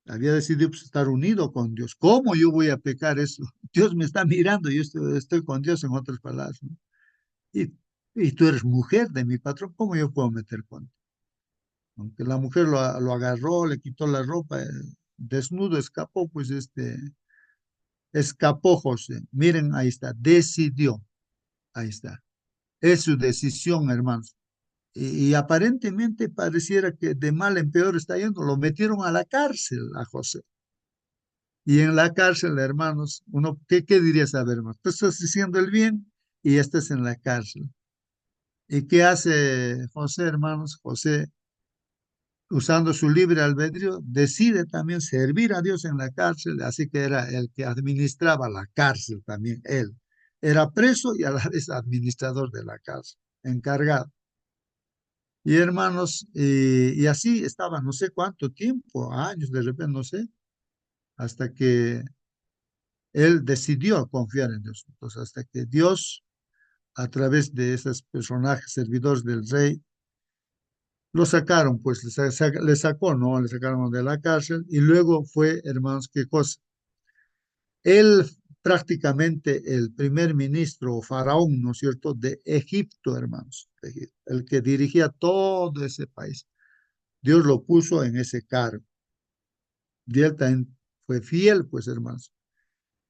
A: había decidido pues, estar unido con Dios. ¿Cómo yo voy a pecar eso? Dios me está mirando, yo estoy con Dios en otras palabras, ¿no? Y tú eres mujer de mi patrón, ¿cómo yo puedo meter con? Aunque la mujer lo agarró, le quitó la ropa, desnudo escapó, pues escapó José. Miren, ahí está, decidió, ahí está. Es su decisión, hermanos. Y aparentemente pareciera que de mal en peor está yendo. Lo metieron a la cárcel a José. Y en la cárcel, hermanos, uno, ¿qué dirías? A ver, hermano, tú estás diciendo el bien y estás en la cárcel. ¿Y qué hace José, hermanos? José, usando su libre albedrío, decide también servir a Dios en la cárcel, así que era el que administraba la cárcel también, él. Era preso y a la vez administrador de la cárcel, encargado. Y hermanos, y así estaba no sé cuánto tiempo, años de repente, no sé, hasta que él decidió confiar en Dios. Entonces, hasta que Dios, a través de esos personajes servidores del rey, lo sacaron, pues le sacó, ¿no? Le sacaron de la cárcel y luego fue, hermanos, ¿qué cosa? Él prácticamente el primer ministro o faraón, ¿no es cierto?, de Egipto, hermanos, de Egipto, el que dirigía todo ese país. Dios lo puso en ese cargo. Y él también fue fiel, pues, hermanos.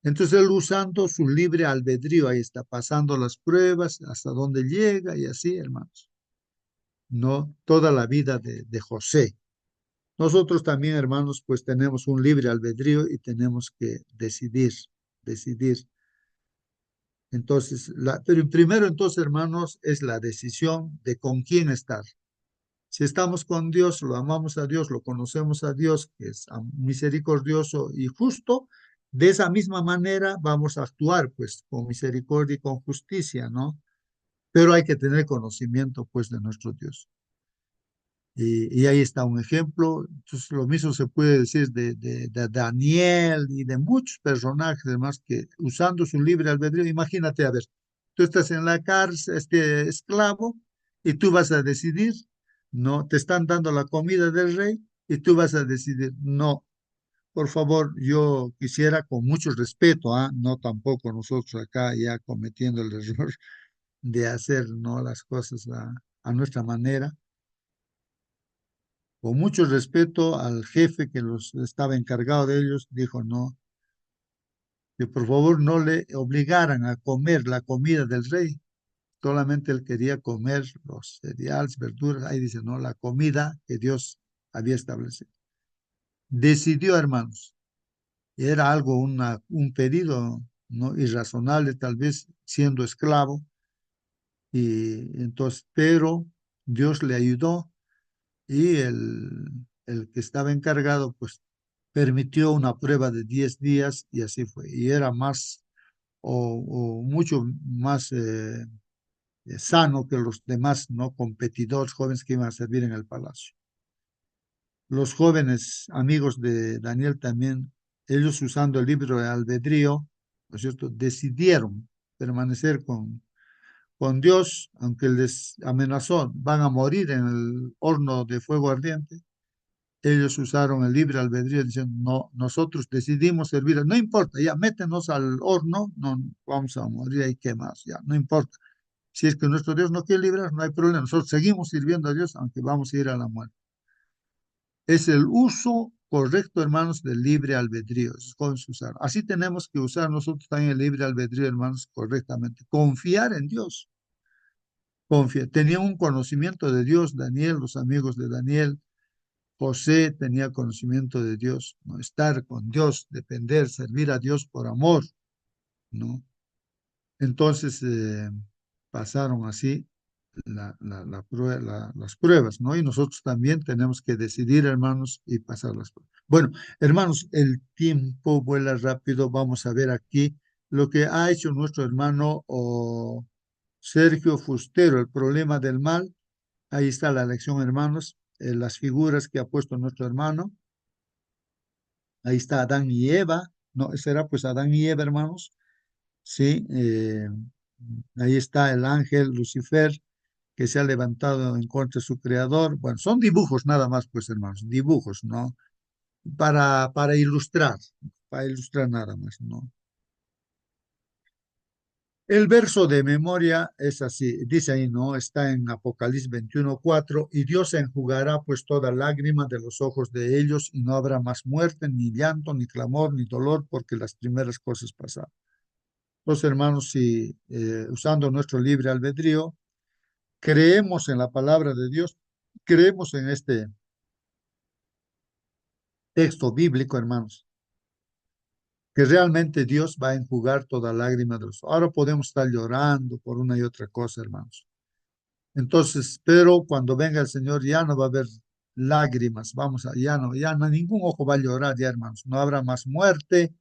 A: Entonces él usando su libre albedrío, ahí está, pasando las pruebas, hasta donde llega y así, hermanos. No toda la vida de José. Nosotros también, hermanos, pues tenemos un libre albedrío y tenemos que decidir. Entonces, pero primero, entonces, hermanos, es la decisión de con quién estar. Si estamos con Dios, lo amamos a Dios, lo conocemos a Dios, que es misericordioso y justo, de esa misma manera vamos a actuar, pues, con misericordia y con justicia, ¿no? Pero hay que tener conocimiento, pues, de nuestro Dios. Y ahí está un ejemplo. Entonces, lo mismo se puede decir de Daniel y de muchos personajes, además, que usando su libre albedrío, imagínate, a ver, tú estás en la cárcel, esclavo, y tú vas a decidir, no, te están dando la comida del rey, y tú vas a decidir, no, por favor, yo quisiera con mucho respeto, ¿ah? No tampoco nosotros acá ya cometiendo el error de hacer, ¿no? Las cosas a nuestra manera con mucho respeto al jefe que los estaba encargado de ellos, dijo no, que por favor no le obligaran a comer la comida del rey, solamente él quería comer los cereales, verduras, ahí dice, no, la comida que Dios había establecido. Decidió, hermanos, era algo, un pedido no irrazonable, tal vez siendo esclavo, y entonces, pero Dios le ayudó y el que estaba encargado, pues permitió una prueba de 10 días y así fue. Y era más o mucho más sano que los demás no competidores jóvenes que iban a servir en el palacio. Los jóvenes amigos de Daniel también, ellos usando el libro de albedrío, ¿no es cierto? Decidieron permanecer con Dios, aunque les amenazó, van a morir en el horno de fuego ardiente. Ellos usaron el libre albedrío diciendo, no, nosotros decidimos servir, no importa, ya métenos al horno, no vamos a morir ahí, ¿qué más? Ya, no importa. Si es que nuestro Dios no quiere librar, no hay problema. Nosotros seguimos sirviendo a Dios, aunque vamos a ir a la muerte. Es el uso correcto, hermanos, del libre albedrío. Eso es cómo se usa. Así tenemos que usar nosotros también el libre albedrío, hermanos, correctamente. Confiar en Dios. Tenían un conocimiento de Dios, Daniel, los amigos de Daniel, José tenía conocimiento de Dios, ¿no? Estar con Dios, depender, servir a Dios por amor, ¿no? Entonces pasaron así las pruebas, ¿no? Y nosotros también tenemos que decidir, hermanos, y pasar las pruebas. Bueno, hermanos, el tiempo vuela rápido. Vamos a ver aquí lo que ha hecho nuestro hermano Sergio Fustero, el problema del mal. Ahí está la lección, hermanos, las figuras que ha puesto nuestro hermano. Ahí está Adán y Eva. No, será pues Adán y Eva, hermanos. Sí, ahí está el ángel Lucifer que se ha levantado en contra de su creador. Bueno, son dibujos nada más, pues, hermanos, dibujos, ¿no? Para ilustrar nada más, ¿no? El verso de memoria es así, dice ahí, ¿no? Está en Apocalipsis 21:4, y Dios enjugará pues toda lágrima de los ojos de ellos, y no habrá más muerte, ni llanto, ni clamor, ni dolor, porque las primeras cosas pasaron. Los hermanos, si usando nuestro libre albedrío, creemos en la palabra de Dios, creemos en este texto bíblico, hermanos, que realmente Dios va a enjugar toda lágrima de los ojos. Ahora podemos estar llorando por una y otra cosa, hermanos. Entonces, pero cuando venga el Señor ya no va a haber lágrimas, ya no, ningún ojo va a llorar ya, hermanos. No habrá más muerte,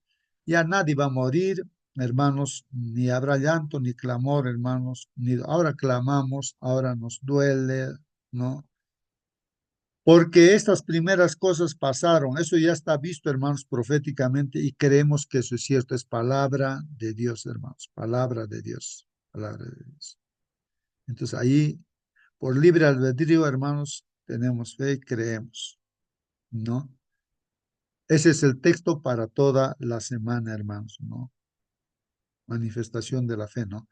A: ya nadie va a morir, hermanos, ni habrá llanto, ni clamor, hermanos, ni ahora clamamos, ahora nos duele, ¿no? Porque estas primeras cosas pasaron, eso ya está visto, hermanos, proféticamente, y creemos que eso es cierto, es palabra de Dios, hermanos, palabra de Dios, palabra de Dios. Entonces ahí, por libre albedrío, hermanos, tenemos fe y creemos, ¿no? Ese es el texto para toda la semana, hermanos, ¿no? Manifestación de la fe, ¿no?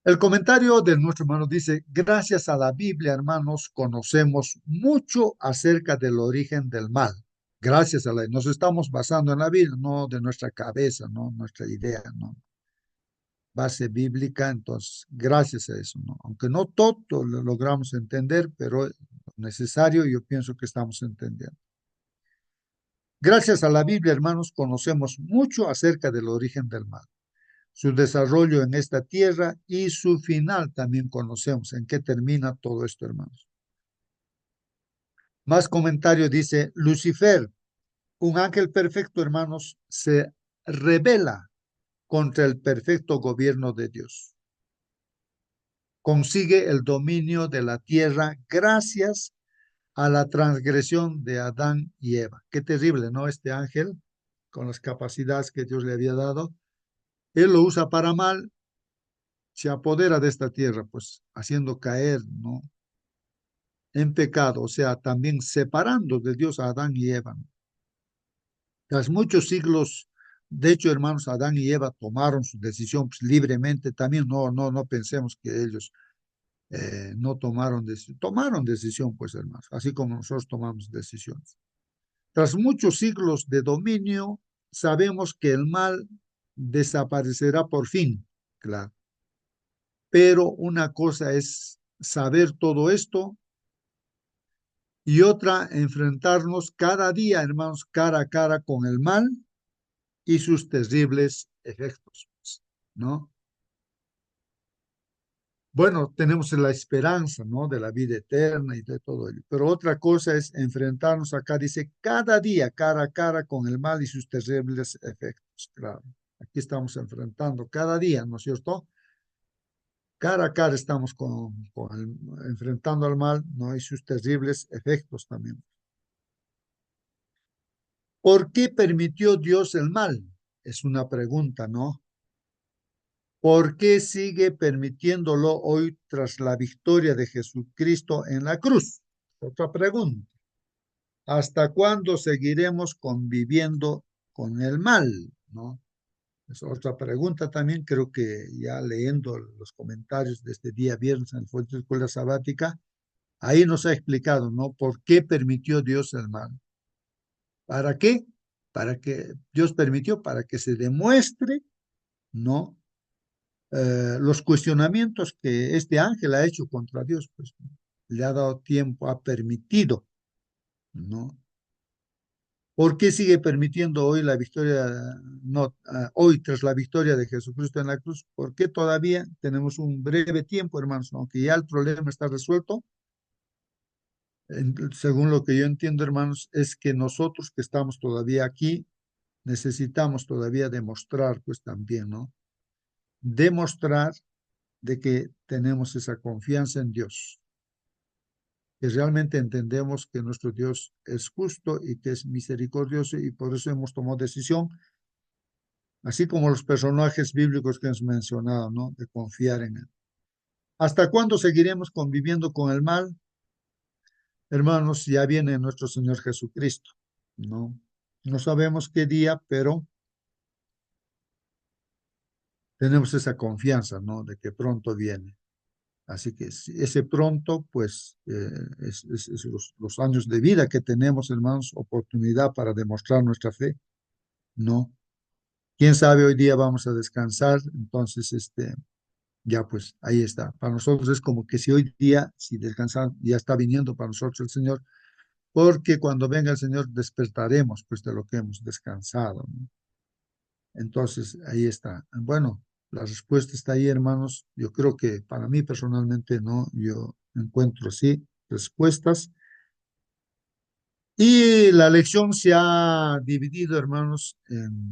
A: El comentario de nuestro hermano dice, gracias a la Biblia, hermanos, conocemos mucho acerca del origen del mal. Gracias a la, nos estamos basando en la Biblia, no de nuestra cabeza, no nuestra idea, no. Base bíblica, entonces, gracias a eso, ¿no? Aunque no todo lo logramos entender, pero necesario, yo pienso que estamos entendiendo. Gracias a la Biblia, hermanos, conocemos mucho acerca del origen del mal, su desarrollo en esta tierra y su final también conocemos. ¿En qué termina todo esto, hermanos? Más comentario dice, Lucifer, un ángel perfecto, hermanos, se rebela contra el perfecto gobierno de Dios. Consigue el dominio de la tierra gracias a la transgresión de Adán y Eva. Qué terrible, ¿no? Este ángel, con las capacidades que Dios le había dado, él lo usa para mal, se apodera de esta tierra, pues haciendo caer, ¿no? En pecado, o sea, también separando de Dios a Adán y Eva. Tras muchos siglos, de hecho, hermanos, Adán y Eva tomaron su decisión pues, libremente, también no pensemos que ellos no tomaron decisión, pues, hermanos, así como nosotros tomamos decisiones. Tras muchos siglos de dominio, sabemos que el mal desaparecerá por fin, claro. Pero una cosa es saber todo esto y otra, enfrentarnos cada día, hermanos, cara a cara con el mal y sus terribles efectos, ¿no? Bueno, tenemos la esperanza, ¿no? De la vida eterna y de todo ello. Pero otra cosa es enfrentarnos acá, dice, cada día, cara a cara con el mal y sus terribles efectos, claro. Aquí estamos enfrentando cada día, ¿no es cierto? Cara a cara estamos enfrentando al mal, ¿no? Y sus terribles efectos también. ¿Por qué permitió Dios el mal? es una pregunta, ¿no? ¿Por qué sigue permitiéndolo hoy tras la victoria de Jesucristo en la cruz? Otra pregunta. ¿Hasta cuándo seguiremos conviviendo con el mal? ¿No? Es otra pregunta también. Creo que ya leyendo los comentarios de este día viernes en el Foro de Escuela Sabática, ahí nos ha explicado, ¿no? ¿Por qué permitió Dios el mal? ¿Para qué? Para que Dios permitió, para que se demuestre, ¿no? Los cuestionamientos que este ángel ha hecho contra Dios, pues le ha dado tiempo, ha permitido, ¿no? ¿Por qué sigue permitiendo hoy la victoria, no, hoy tras la victoria de Jesucristo en la cruz? ¿Por qué todavía tenemos un breve tiempo, hermanos? Aunque ya el problema está resuelto, según lo que yo entiendo, hermanos, es que nosotros que estamos todavía aquí, necesitamos todavía demostrar, pues también, ¿no? Demostrar de que tenemos esa confianza en Dios, que realmente entendemos que nuestro Dios es justo y que es misericordioso y por eso hemos tomado decisión, así como los personajes bíblicos que hemos mencionado, ¿no? De confiar en Él. ¿Hasta cuándo seguiremos conviviendo con el mal? Hermanos, ya viene nuestro Señor Jesucristo, ¿no? No sabemos qué día, pero tenemos esa confianza, ¿no? De que pronto viene. Así que ese pronto, pues, es los años de vida que tenemos, hermanos, oportunidad para demostrar nuestra fe, ¿no? Quién sabe, hoy día vamos a descansar, entonces, ya pues, ahí está. Para nosotros es como que si hoy día, si descansar, ya está viniendo para nosotros el Señor, porque cuando venga el Señor despertaremos, pues, de lo que hemos descansado, ¿no? Entonces, ahí está. Bueno, la respuesta está ahí, hermanos. Yo creo que para mí personalmente no, yo encuentro sí respuestas. Y la lección se ha dividido, hermanos,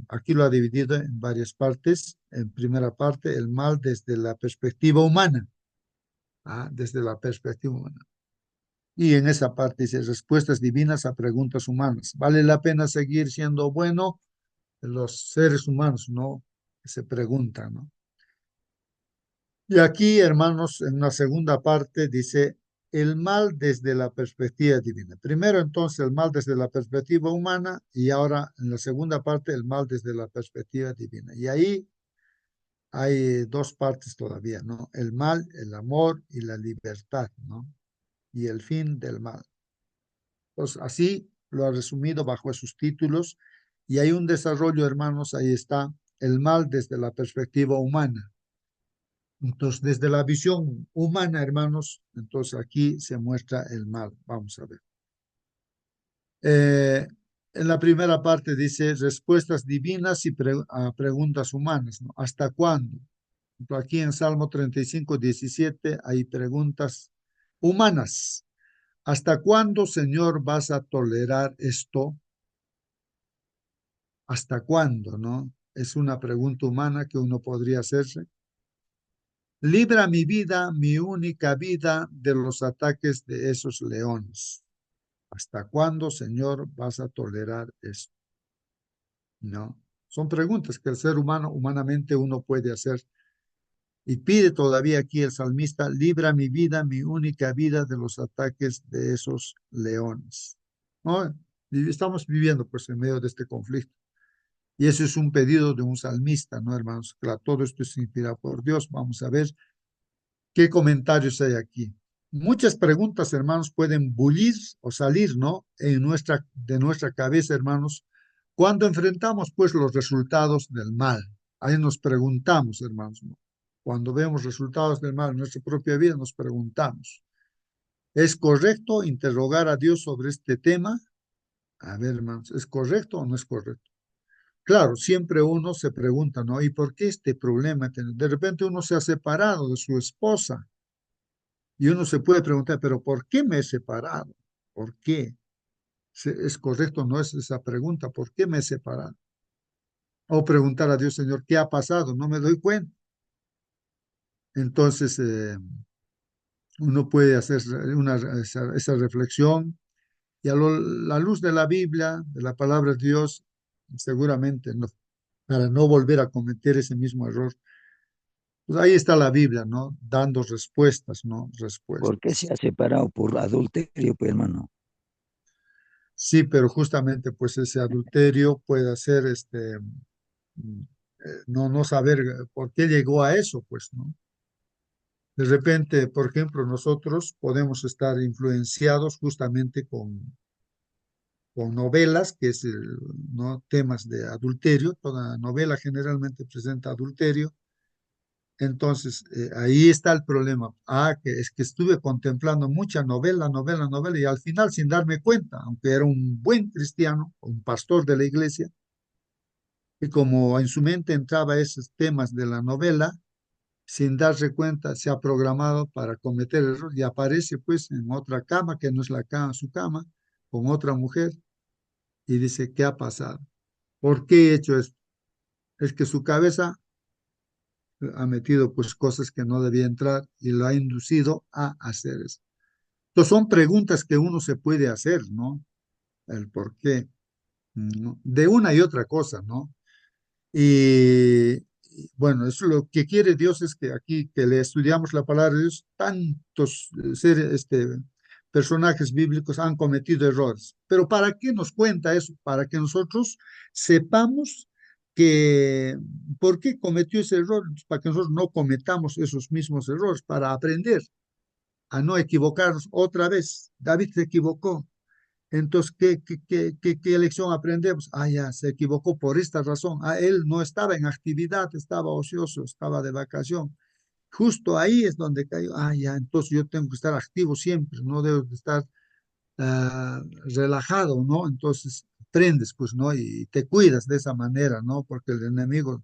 A: aquí lo ha dividido en varias partes. En primera parte, el mal desde la perspectiva humana, desde la perspectiva humana. Y en esa parte dice respuestas divinas a preguntas humanas. ¿Vale la pena seguir siendo bueno? Los seres humanos, ¿no? Que se preguntan, ¿no? Y aquí, hermanos, en una segunda parte dice el mal desde la perspectiva divina. Primero, entonces, el mal desde la perspectiva humana y ahora, en la segunda parte, el mal desde la perspectiva divina. Y ahí hay dos partes todavía, ¿no? El mal, el amor y la libertad, ¿no? Y el fin del mal. Pues así lo ha resumido bajo esos títulos. Y hay un desarrollo, hermanos, ahí está, el mal desde la perspectiva humana. Entonces, desde la visión humana, hermanos, entonces aquí se muestra el mal. Vamos a ver. En la primera parte dice respuestas divinas y a preguntas humanas, ¿no? ¿Hasta cuándo? Aquí en Salmo 35, 17 hay preguntas humanas. ¿Hasta cuándo, Señor, vas a tolerar esto? ¿Hasta cuándo, no? Es una pregunta humana que uno podría hacerse. Libra mi vida, mi única vida, de los ataques de esos leones. ¿Hasta cuándo, Señor, vas a tolerar esto? No. Son preguntas que el ser humano, humanamente, uno puede hacer. Y pide todavía aquí el salmista, libra mi vida, mi única vida, de los ataques de esos leones. ¿No? Y estamos viviendo, pues, en medio de este conflicto. Y ese es un pedido de un salmista, ¿no, hermanos? Claro, todo esto es inspirado por Dios. Vamos a ver qué comentarios hay aquí. Muchas preguntas, hermanos, pueden bullir o salir, ¿no? De nuestra cabeza, hermanos, cuando enfrentamos, pues, los resultados del mal. Ahí nos preguntamos, hermanos, ¿no? Cuando vemos resultados del mal en nuestra propia vida, nos preguntamos, ¿es correcto interrogar a Dios sobre este tema? A ver, hermanos, ¿es correcto o no es correcto? Claro, siempre uno se pregunta, ¿no? ¿Y por qué este problema? De repente uno se ha separado de su esposa y uno se puede preguntar, ¿pero por qué me he separado? ¿Por qué? ¿Es correcto o no es esa pregunta? ¿Por qué me he separado? O preguntar a Dios, Señor, ¿qué ha pasado? No me doy cuenta. Entonces, uno puede hacer esa reflexión y a la luz de la Biblia, de la palabra de Dios, seguramente no. para no volver a cometer ese mismo error. Pues ahí está la Biblia, ¿no? Dando respuestas, ¿no?
C: ¿Por qué se
A: Respuestas.
C: ha separado por adulterio, pues, hermano?
A: Sí, pero justamente pues ese adulterio puede ser no saber por qué llegó a eso, pues, ¿no? De repente, por ejemplo, nosotros podemos estar influenciados justamente con novelas, que es, ¿no? Temas de adulterio. Toda novela generalmente presenta adulterio. Entonces, ahí está el problema. Ah, que es que estuve contemplando mucha novela, novela, novela, y al final, sin darme cuenta, aunque era un buen cristiano, un pastor de la iglesia, y como en su mente entraba esos temas de la novela, sin darse cuenta, se ha programado para cometer error y aparece pues en otra cama, que no es la cama, su cama, con otra mujer, y dice, ¿qué ha pasado? ¿Por qué he hecho esto? Es que su cabeza ha metido pues cosas que no debía entrar y lo ha inducido a hacer eso. Entonces son preguntas que uno se puede hacer, ¿no? El por qué, ¿no? De una y otra cosa, ¿no? Y bueno, eso lo que quiere Dios es que aquí que le estudiamos la palabra de Dios, tantos personajes bíblicos han cometido errores. Pero ¿para qué nos cuenta eso? Para que nosotros sepamos que por qué cometió ese error, para que nosotros no cometamos esos mismos errores, para aprender a no equivocarnos otra vez. David se equivocó. Entonces, ¿qué lección aprendemos? Ah, ya, se equivocó por esta razón. Ah, él no estaba en actividad, estaba ocioso, estaba de vacación. Justo ahí es donde cayó. Ah, ya, entonces yo tengo que estar activo siempre, no debo de estar relajado, ¿no? Entonces, aprendes, pues, ¿no? Y te cuidas de esa manera, ¿no? Porque el enemigo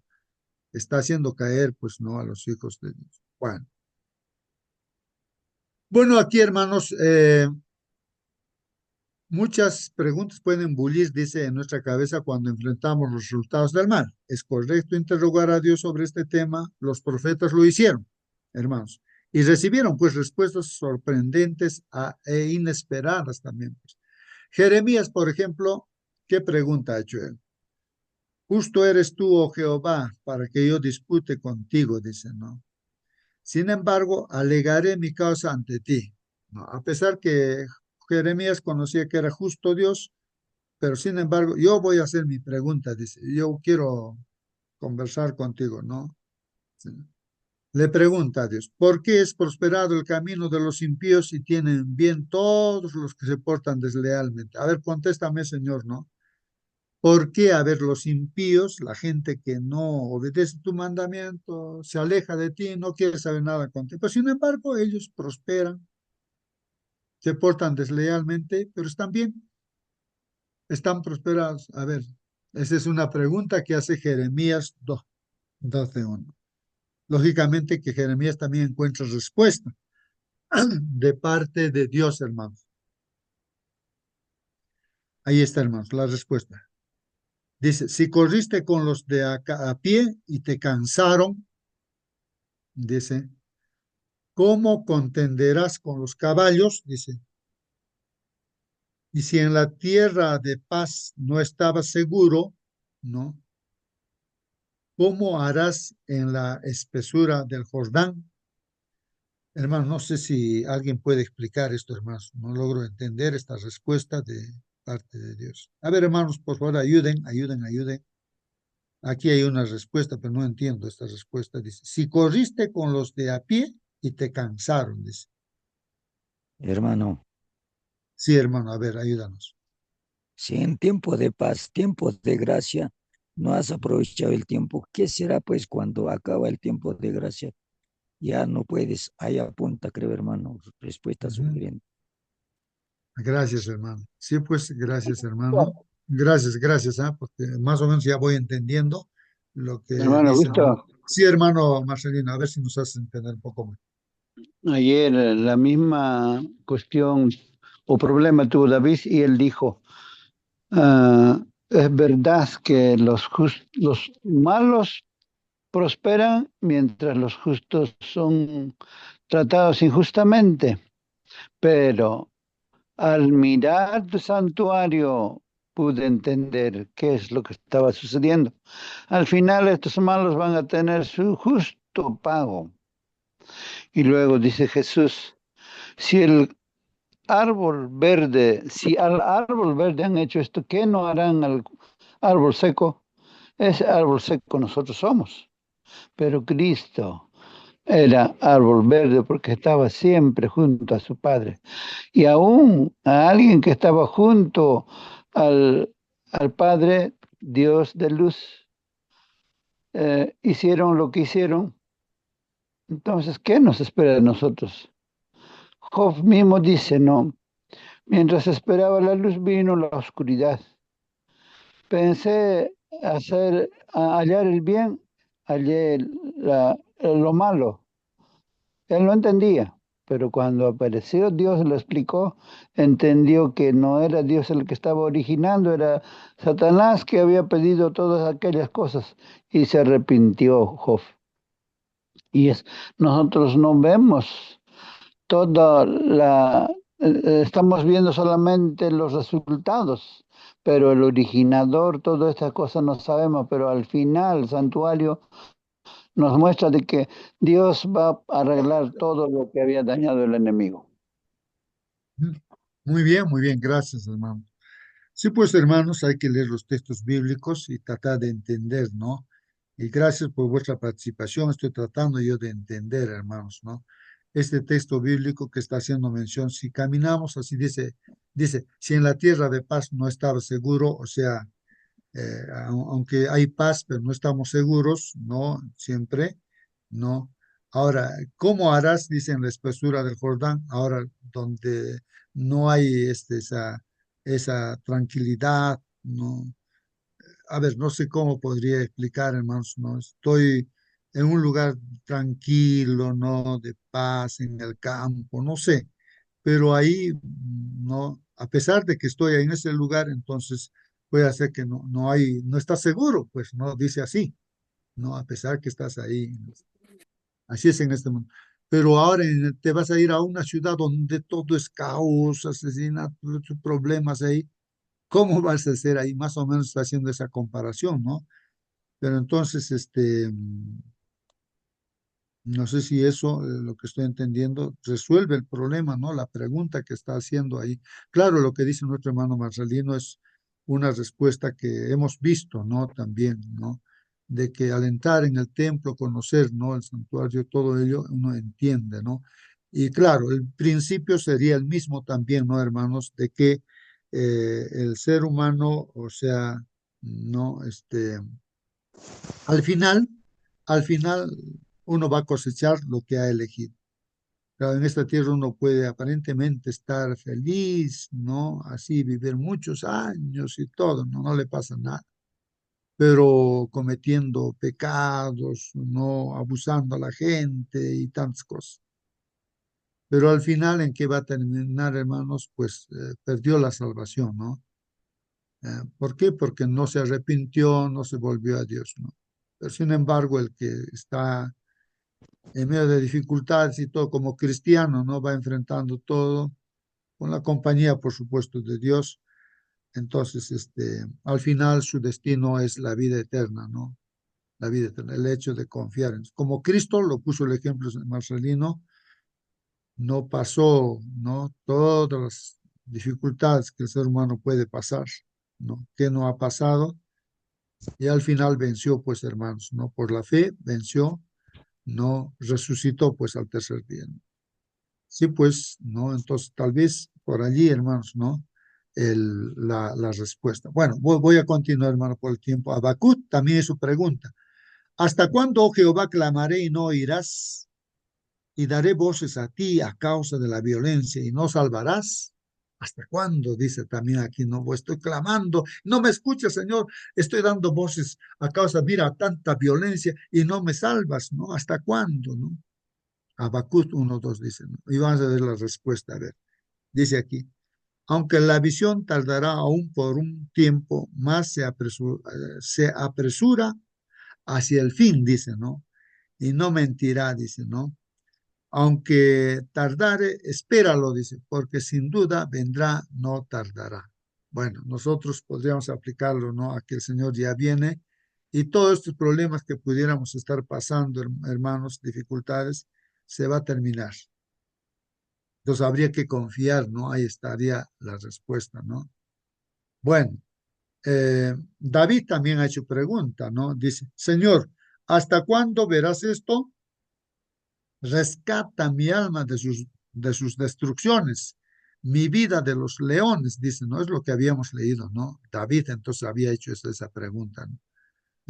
A: está haciendo caer, pues, ¿no? A los hijos de Dios. Bueno, aquí, hermanos, muchas preguntas pueden bullir, dice, en nuestra cabeza cuando enfrentamos los resultados del mal. ¿Es correcto interrogar a Dios sobre este tema? Los profetas lo hicieron, hermanos, y recibieron pues respuestas sorprendentes e inesperadas también, pues. Jeremías, por ejemplo, ¿qué pregunta ha hecho él? Justo eres tú, oh Jehová, para que yo dispute contigo, dice, ¿no? Sin embargo, alegaré mi causa ante ti, ¿no? A pesar que Jeremías conocía que era justo Dios, pero sin embargo, yo voy a hacer mi pregunta, dice, yo quiero conversar contigo, ¿no? Sí. Le pregunta a Dios, ¿por qué es prosperado el camino de los impíos y tienen bien todos los que se portan deslealmente? A ver, contéstame, Señor, ¿no? ¿Por qué, a ver, los impíos, la gente que no obedece tu mandamiento, se aleja de ti, no quiere saber nada contigo? Pero sin embargo, ellos prosperan, se portan deslealmente, pero están bien, están prosperados. A ver, esa es una pregunta que hace Jeremías 12:1. Lógicamente que Jeremías también encuentra respuesta de parte de Dios, hermanos. Ahí está, hermanos, la respuesta. Dice, si corriste con los de acá a pie y te cansaron, dice, ¿cómo contenderás con los caballos? Dice, y si en la tierra de paz no estabas seguro, ¿no? ¿Cómo harás en la espesura del Jordán? Hermano, no sé si alguien puede explicar esto, hermanos. No logro entender esta respuesta de parte de Dios. A ver, hermanos, por favor, ayuden, ayuden, ayuden. Aquí hay una respuesta, pero no entiendo esta respuesta. Dice, si corriste con los de a pie y te cansaron, dice.
C: Hermano,
A: Sí, hermano, a ver, ayúdanos.
C: si en tiempo de paz, tiempo de gracia, no has aprovechado el tiempo, ¿qué será pues cuando acaba el tiempo de gracia? Ya no puedes, ahí apunta, creo, hermano, respuesta
A: Ujú.
C: sugerente.
A: Gracias, hermano. Sí, pues, gracias, hermano. Gracias, gracias, porque más o menos ya voy entendiendo lo que
D: Hermano
A: dice, ¿no?
D: Víctor,
A: Sí, hermano Marcelino, a ver si nos hace entender un poco más.
D: ayer la misma cuestión o problema tuvo David y él dijo, es verdad que los malos prosperan mientras los justos son tratados injustamente, pero al mirar tu santuario pude entender qué es lo que estaba sucediendo. Al final estos malos van a tener su justo pago. Y luego dice Jesús, si el árbol verde, si al árbol verde han hecho esto, ¿qué no harán al árbol seco? Ese árbol seco nosotros somos. Pero Cristo era árbol verde porque estaba siempre junto a su Padre. Y aún a alguien que estaba junto al Padre, Dios de luz, hicieron lo que hicieron. Entonces, ¿qué nos espera de nosotros? Job mismo dice, no, mientras esperaba la luz vino la oscuridad. Pensé hallar el bien, hallé lo malo. Él no entendía, pero cuando apareció Dios lo explicó, entendió que no era Dios el que estaba originando, era Satanás que había pedido todas aquellas cosas y se arrepintió Job. Y nosotros no vemos toda estamos viendo solamente los resultados, pero el originador, todas estas cosas no sabemos, pero al final el santuario nos muestra de que Dios va a arreglar todo lo que había dañado el enemigo.
A: Muy bien, gracias, hermano. Sí, pues, hermanos, hay que leer los textos bíblicos y tratar de entender, ¿no? Y gracias por vuestra participación. Estoy tratando yo de entender, hermanos, ¿no? Este texto bíblico que está haciendo mención, si caminamos así, dice, si en la tierra de paz no estaba seguro, o sea, aunque hay paz, pero no estamos seguros, ¿no? Siempre, ¿no? Ahora, ¿cómo harás? Dice en la espesura del Jordán, ahora donde no hay esa tranquilidad, ¿no? A ver, no sé cómo podría explicar, hermanos, ¿no? Estoy en un lugar tranquilo, ¿no? De paz, en el campo, no sé, pero ahí, no, a pesar de que estoy ahí en ese lugar, entonces puede hacer que no estás seguro, pues, no, dice así, ¿no? A pesar que estás ahí, así es en este mundo. Pero ahora te vas a ir a una ciudad donde todo es caos, asesinatos, problemas ahí. ¿Cómo vas a hacer ahí? Más o menos está haciendo esa comparación, ¿no? Pero entonces, no sé si eso, lo que estoy entendiendo, resuelve el problema, ¿no? La pregunta que está haciendo ahí. Claro, lo que dice nuestro hermano Marcelino es una respuesta que hemos visto, ¿no? También, ¿no? De que al entrar en el templo, conocer, ¿no? El santuario, todo ello, uno entiende, ¿no? Y claro, el principio sería el mismo también, ¿no, hermanos? De que el ser humano, o sea, ¿no? Al final, al final uno va a cosechar lo que ha elegido. Claro, en esta tierra uno puede aparentemente estar feliz, ¿no? Así vivir muchos años y todo, ¿no? No le pasa nada. Pero cometiendo pecados, ¿no? Abusando a la gente y tantas cosas. Pero al final, ¿en qué va a terminar, hermanos? Pues perdió la salvación, ¿no? ¿Por qué? Porque no se arrepintió, no se volvió a Dios, ¿no? Pero sin embargo, el que está en medio de dificultades y todo como cristiano, ¿no? Va enfrentando todo con la compañía, por supuesto, de Dios. Entonces, al final su destino es la vida eterna, ¿no? La vida eterna, el hecho de confiar en. Como Cristo lo puso el ejemplo en Marcelino, no pasó, ¿no? Todas las dificultades que el ser humano puede pasar, ¿no? Que no ha pasado y al final venció, pues, hermanos, ¿no? Por la fe venció, no resucitó, pues, al tercer día, ¿no? Sí, pues, ¿no? Entonces, tal vez por allí, hermanos, ¿no? La respuesta. Bueno, voy a continuar, hermano, por el tiempo. Habacuc también es su pregunta. ¿Hasta cuándo, oh Jehová, clamaré y no oirás? Y daré voces a ti a causa de la violencia y no salvarás. ¿Hasta cuándo? Dice también aquí, no, estoy clamando, no me escuchas, Señor, estoy dando voces a causa, mira, tanta violencia y no me salvas, ¿no? ¿Hasta cuándo, no? Habacuc 1:2 dice, ¿no? Y vamos a ver la respuesta, a ver, dice aquí, aunque la visión tardará aún por un tiempo, más se apresura hacia el fin, dice, ¿no? Y no mentirá, dice, ¿no? Aunque tardare, espéralo, dice, porque sin duda vendrá, no tardará. Bueno, nosotros podríamos aplicarlo, ¿no? A que el Señor ya viene y todos estos problemas que pudiéramos estar pasando, hermanos, dificultades, se va a terminar. Entonces habría que confiar, ¿no? Ahí estaría la respuesta, ¿no? Bueno, David también ha hecho pregunta, ¿no? Dice, Señor, ¿hasta cuándo verás esto? Rescata mi alma de sus destrucciones, mi vida de los leones, dice, ¿no? Es lo que habíamos leído, ¿no? David entonces había hecho esa pregunta, ¿no?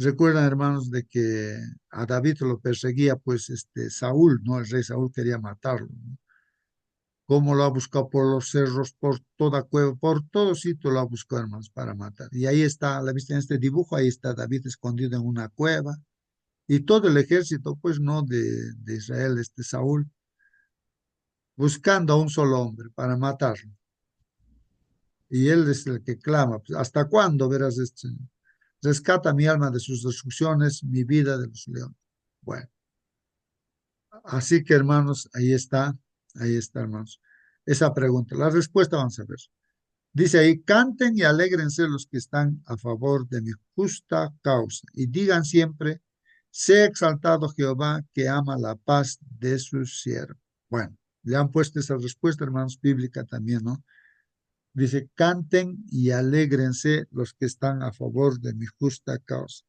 A: Recuerdan, hermanos, de que a David lo perseguía, pues, Saúl, ¿no? El rey Saúl quería matarlo, ¿no? Cómo lo ha buscado por los cerros, por toda cueva, por todo sitio lo ha buscado, hermanos, para matar. Y ahí está, la vista en este dibujo, ahí está David escondido en una cueva, y todo el ejército, pues, ¿no? De Israel, Saúl, buscando a un solo hombre para matarlo. Y él es el que clama, pues, ¿hasta cuándo verás esto, Señor? Rescata mi alma de sus destrucciones, mi vida de los leones. Bueno, así que hermanos, ahí está, hermanos. Esa pregunta, la respuesta vamos a ver. Dice ahí, canten y alégrense los que están a favor de mi justa causa y digan siempre, sea exaltado Jehová que ama la paz de sus siervos. Bueno, le han puesto esa respuesta, hermanos, bíblica también, ¿no? Dice, canten y alégrense los que están a favor de mi justa causa.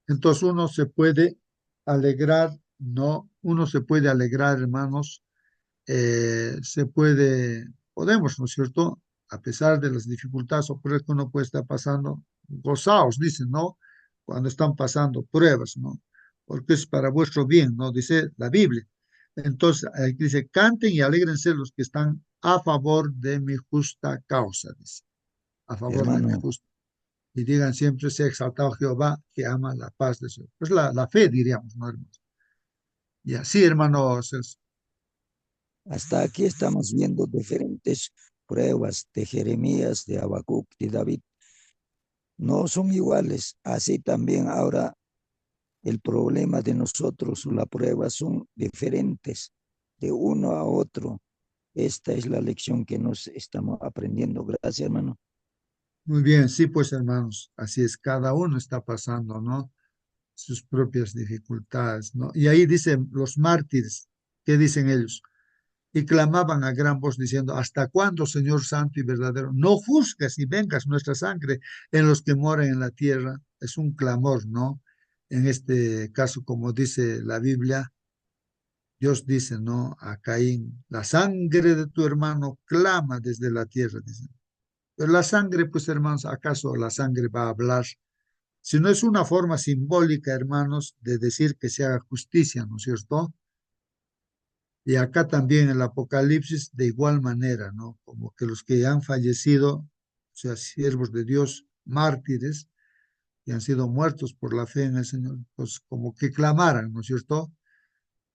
A: Entonces uno se puede alegrar, ¿no? Uno se puede alegrar, hermanos, podemos, ¿no es cierto? A pesar de las dificultades o pruebas que uno puede estar pasando, gozaos, dicen, ¿no? Cuando están pasando pruebas, ¿no? Porque es para vuestro bien, ¿no? Dice la Biblia. Entonces, aquí dice, canten y alégrense los que están a favor de mi justa causa, dice, a favor de mi
C: Hermano,
A: justa. Y digan siempre, sea exaltado Jehová, que ama la paz de su. Pues la fe, diríamos, ¿no, hermanos? Y así, hermanos,
C: hasta aquí estamos viendo diferentes pruebas de Jeremías, de Habacuc, de David. No son iguales. Así también ahora el problema de nosotros, la prueba son diferentes de uno a otro. Esta es la lección que nos estamos aprendiendo. Gracias, hermano.
A: muy bien, sí, pues hermanos, así es, cada uno está pasando, ¿no? Sus propias dificultades, ¿no? Y ahí dicen los mártires, ¿qué dicen ellos? Y clamaban a gran voz diciendo, ¿hasta cuándo, Señor Santo y verdadero? No juzgas y vengas nuestra sangre en los que moran en la tierra. Es un clamor, ¿no? En este caso, como dice la Biblia, Dios dice, ¿no? A Caín, la sangre de tu hermano clama desde la tierra, dice. Pero la sangre, pues hermanos, ¿acaso la sangre va a hablar? Si no es una forma simbólica, hermanos, de decir que se haga justicia, ¿no es cierto? Y acá también el Apocalipsis de igual manera, ¿no? Como que los que han fallecido, o sea, siervos de Dios, mártires, que han sido muertos por la fe en el Señor, pues como que clamaran, ¿no es cierto?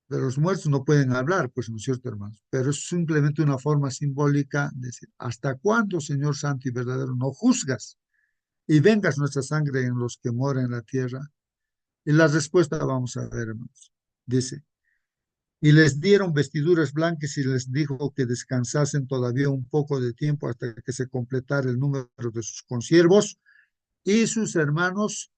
A: Pero los muertos no pueden hablar, pues, ¿no es cierto, hermanos? Pero es simplemente una forma simbólica de decir, ¿hasta cuándo, Señor Santo y verdadero, no juzgas y vengas nuestra sangre en los que moran en la tierra? Y la respuesta vamos a ver, hermanos. Dice, y les dieron vestiduras blancas y les dijo que descansasen todavía un poco de tiempo hasta que se completara el número de sus consiervos y sus hermanos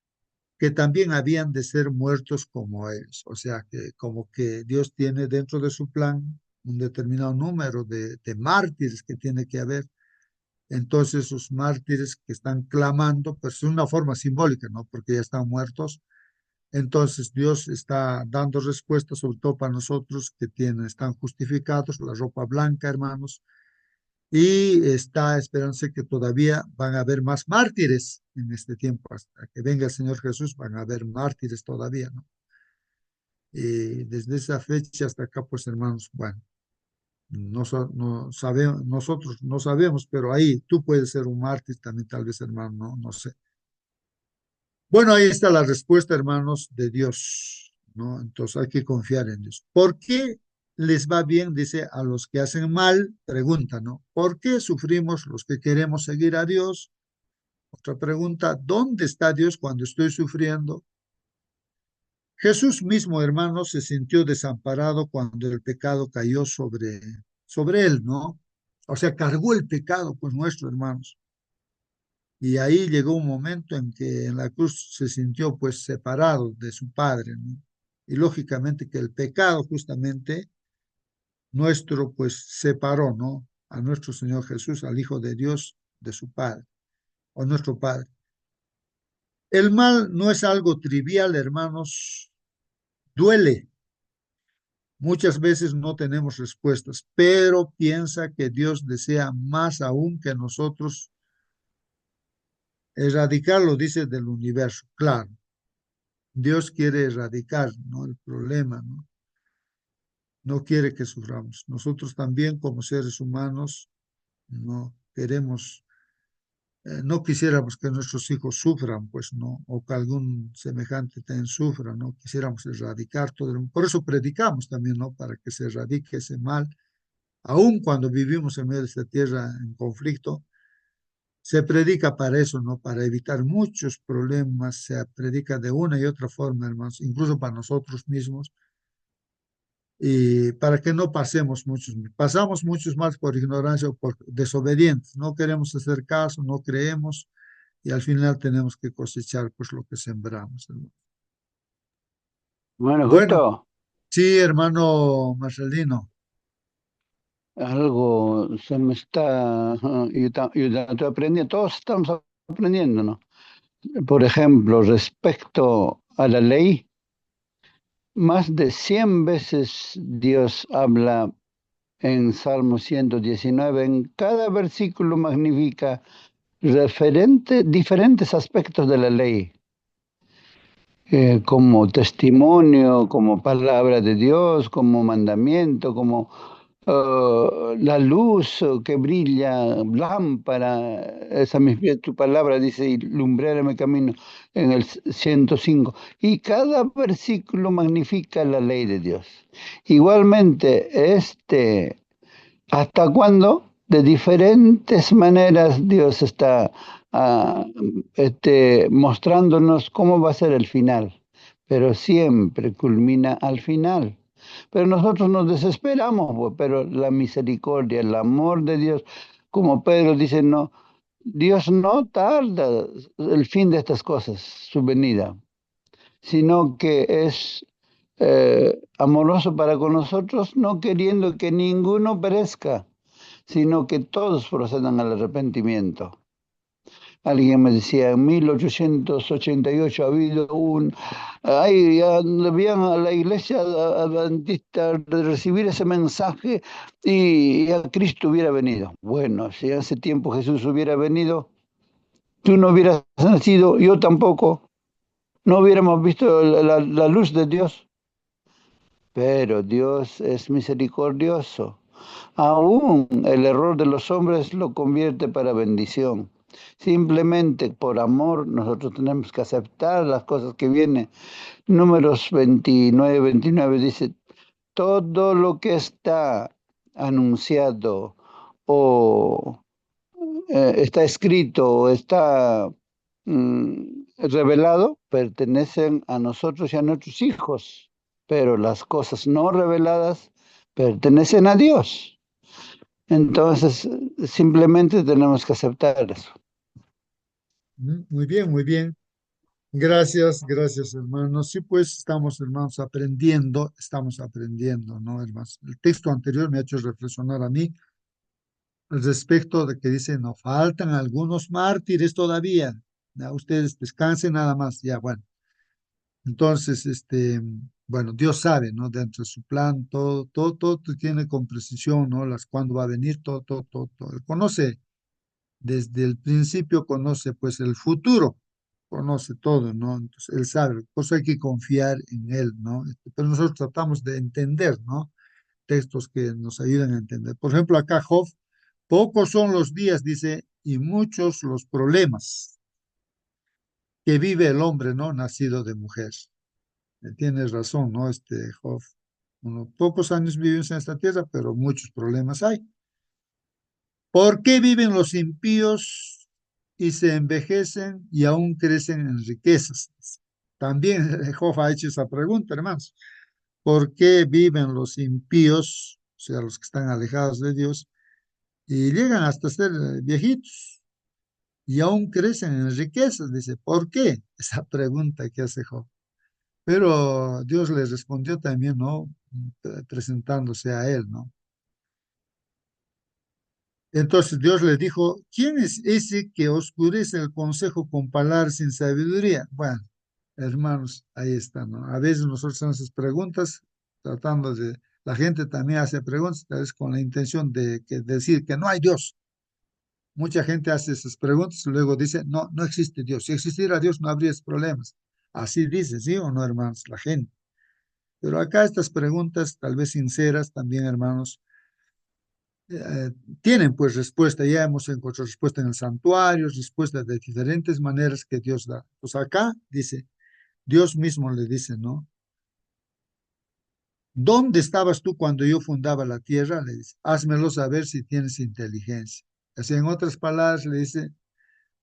A: que también habían de ser muertos como ellos. O sea, que como que Dios tiene dentro de su plan un determinado número de mártires que tiene que haber. Entonces, esos mártires que están clamando, pues es una forma simbólica, ¿no? Porque ya están muertos. Entonces, Dios está dando respuestas, sobre todo para nosotros que están justificados, la ropa blanca, hermanos, y está esperándose que todavía van a haber más mártires en este tiempo, hasta que venga el Señor Jesús, van a haber mártires todavía, ¿no? Y desde esa fecha hasta acá, pues hermanos, bueno, no sabemos, nosotros no sabemos, pero ahí tú puedes ser un mártir también, tal vez, hermano, no sé. Bueno, ahí está la respuesta, hermanos, de Dios, ¿no? Entonces hay que confiar en Dios. ¿Por qué les va bien? Dice, a los que hacen mal, pregunta, ¿no? ¿Por qué sufrimos los que queremos seguir a Dios? Otra pregunta, ¿dónde está Dios cuando estoy sufriendo? Jesús mismo, hermanos, se sintió desamparado cuando el pecado cayó sobre él, ¿no? O sea, cargó el pecado, pues nuestro, hermanos. Y ahí llegó un momento en que en la cruz se sintió pues separado de su Padre, ¿no? Y lógicamente que el pecado justamente nuestro pues separó, ¿no? A nuestro Señor Jesús, al Hijo de Dios, de su Padre, o nuestro Padre. El mal no es algo trivial, hermanos, duele. Muchas veces no tenemos respuestas, pero piensa que Dios desea más aún que nosotros erradicarlo, dice, del universo. Claro, Dios quiere erradicar, ¿no? El problema, ¿no? No quiere que suframos. Nosotros también como seres humanos no queremos, no quisiéramos que nuestros hijos sufran, pues no, o que algún semejante también sufra, no quisiéramos erradicar todo. Por eso predicamos también, ¿no? Para que se erradique ese mal. Aun cuando vivimos en medio de esta tierra en conflicto, se predica para eso, ¿no? Para evitar muchos problemas, se predica de una y otra forma, hermanos, incluso para nosotros mismos, y para que no pasamos muchos más por ignorancia o por desobedientes, no queremos hacer caso, no creemos, y al final tenemos que cosechar pues lo que sembramos, hermano.
D: Bueno,
A: Bueno,
D: justo
A: sí, hermano Marcelino.
D: algo se me está, yo estoy aprendiendo, todos estamos aprendiendo, ¿no? Por ejemplo, respecto a la ley, más de 100 veces Dios habla en Salmo 119. En cada versículo magnifica diferentes aspectos de la ley, como testimonio, como palabra de Dios, como mandamiento, como la luz que brilla, lámpara, esa misma tu palabra dice, y lumbrera mi camino en el 105. Y cada versículo magnifica la ley de Dios. Igualmente, ¿hasta cuándo? De diferentes maneras Dios está mostrándonos cómo va a ser el final, pero siempre culmina al final. Pero nosotros nos desesperamos, pues, pero la misericordia, el amor de Dios, como Pedro dice, no, Dios no tarda el fin de estas cosas, su venida, sino que es amoroso para con nosotros, no queriendo que ninguno perezca, sino que todos procedan al arrepentimiento. Alguien me decía, en 1888 ha habido debían a la iglesia adventista recibir ese mensaje y ya Cristo hubiera venido. Bueno, si hace tiempo Jesús hubiera venido, tú no hubieras nacido, yo tampoco, no hubiéramos visto la luz de Dios. Pero Dios es misericordioso. Aún el error de los hombres lo convierte para bendición. Simplemente por amor nosotros tenemos que aceptar las cosas que vienen. Números 29 dice, todo lo que está anunciado o está escrito o está revelado, pertenecen a nosotros y a nuestros hijos, pero las cosas no reveladas pertenecen a Dios. Entonces, simplemente tenemos que aceptar eso.
A: Muy bien, muy bien. Gracias, gracias, hermanos. Sí, pues estamos, hermanos, estamos aprendiendo, ¿no, hermanos? El texto anterior me ha hecho reflexionar a mí al respecto de que dice, no faltan algunos mártires todavía. Ya, ustedes descansen nada más, ya, bueno. Entonces, bueno, Dios sabe, ¿no? Dentro de su plan, todo tiene con precisión, ¿no? Cuándo va a venir, todo. Él conoce, desde el principio conoce, pues, el futuro, conoce todo, ¿no? Entonces, él sabe, por eso hay que confiar en él, ¿no? Pero nosotros tratamos de entender, ¿no? Textos que nos ayudan a entender. Por ejemplo, acá Job, pocos son los días, dice, y muchos los problemas que vive el hombre, ¿no? Nacido de mujer. Tienes razón, ¿no? Job, unos pocos años vivimos en esta tierra, pero muchos problemas hay. ¿Por qué viven los impíos y se envejecen y aún crecen en riquezas? También Job ha hecho esa pregunta, hermanos. ¿Por qué viven los impíos, o sea, los que están alejados de Dios, y llegan hasta ser viejitos y aún crecen en riquezas. Dice, ¿por qué? Esa pregunta que hace Job. Pero Dios le respondió también, ¿no? Presentándose a él, ¿no? Entonces Dios le dijo, ¿quién es ese que oscurece el consejo con palabras sin sabiduría? Bueno, hermanos, ahí está, ¿no? A veces nosotros hacemos esas preguntas tratando de, la gente también hace preguntas, tal vez con la intención de decir que no hay Dios. Mucha gente hace esas preguntas y luego dice, no, no existe Dios. Si existiera Dios no habría problemas. Así dice, ¿sí o no, hermanos? La gente. Pero acá estas preguntas, tal vez sinceras también, hermanos, eh, tienen pues respuesta. Ya hemos encontrado respuesta en el santuario, respuesta de diferentes maneras que Dios da. Pues acá dice, Dios mismo le dice, ¿no? ¿Dónde estabas tú cuando yo fundaba la tierra? Le dice, házmelo saber si tienes inteligencia. Así, en otras palabras, le dice,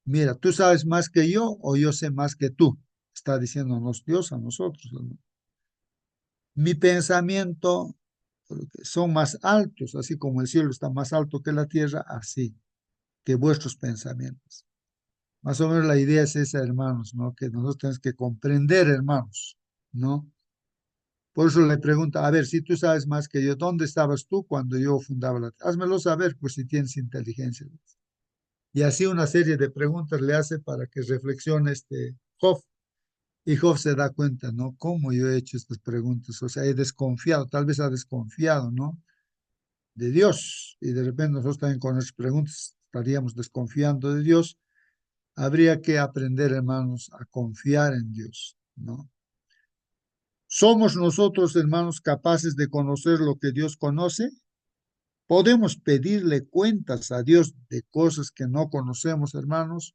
A: mira, tú sabes más que yo o yo sé más que tú. Está diciéndonos Dios a nosotros, ¿no? Mi pensamiento son más altos, así como el cielo está más alto que la tierra, así que vuestros pensamientos. Más o menos la idea es esa, hermanos, ¿no? Que nosotros tenemos que comprender, hermanos, ¿no? Por eso le pregunta, a ver, si tú sabes más que yo, ¿dónde estabas tú cuando yo fundaba la tierra? Házmelo saber, pues si tienes inteligencia. Y así una serie de preguntas le hace para que reflexione Job. Y Job se da cuenta, ¿no? ¿Cómo yo he hecho estas preguntas? O sea, he desconfiado, tal vez ha desconfiado, ¿no? De Dios. Y de repente nosotros también con nuestras preguntas estaríamos desconfiando de Dios. Habría que aprender, hermanos, a confiar en Dios, ¿no? ¿Somos nosotros, hermanos, capaces de conocer lo que Dios conoce? ¿Podemos pedirle cuentas a Dios de cosas que no conocemos, hermanos?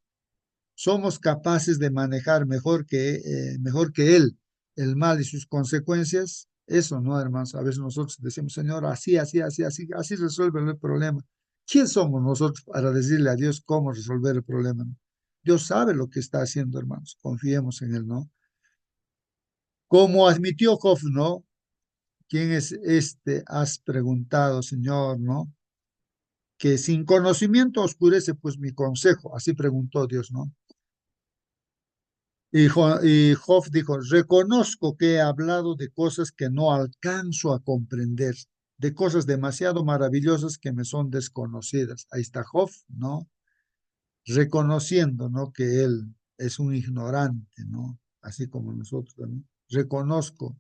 A: ¿Somos capaces de manejar mejor que Él el mal y sus consecuencias? Eso no, hermanos. A veces nosotros decimos, Señor, así, así, así, así, así resuelve el problema. ¿Quién somos nosotros para decirle a Dios cómo resolver el problema? Dios sabe lo que está haciendo, hermanos. Confiemos en Él, ¿no? Como admitió Job, ¿no? ¿Quién es este? Has preguntado, Señor, ¿no? Que sin conocimiento oscurece pues mi consejo. Así preguntó Dios, ¿no? Y Job dijo, reconozco que he hablado de cosas que no alcanzo a comprender, de cosas demasiado maravillosas que me son desconocidas. Ahí está Job, ¿no? Reconociendo, ¿no? Que él es un ignorante, ¿no? Así como nosotros también. Reconozco,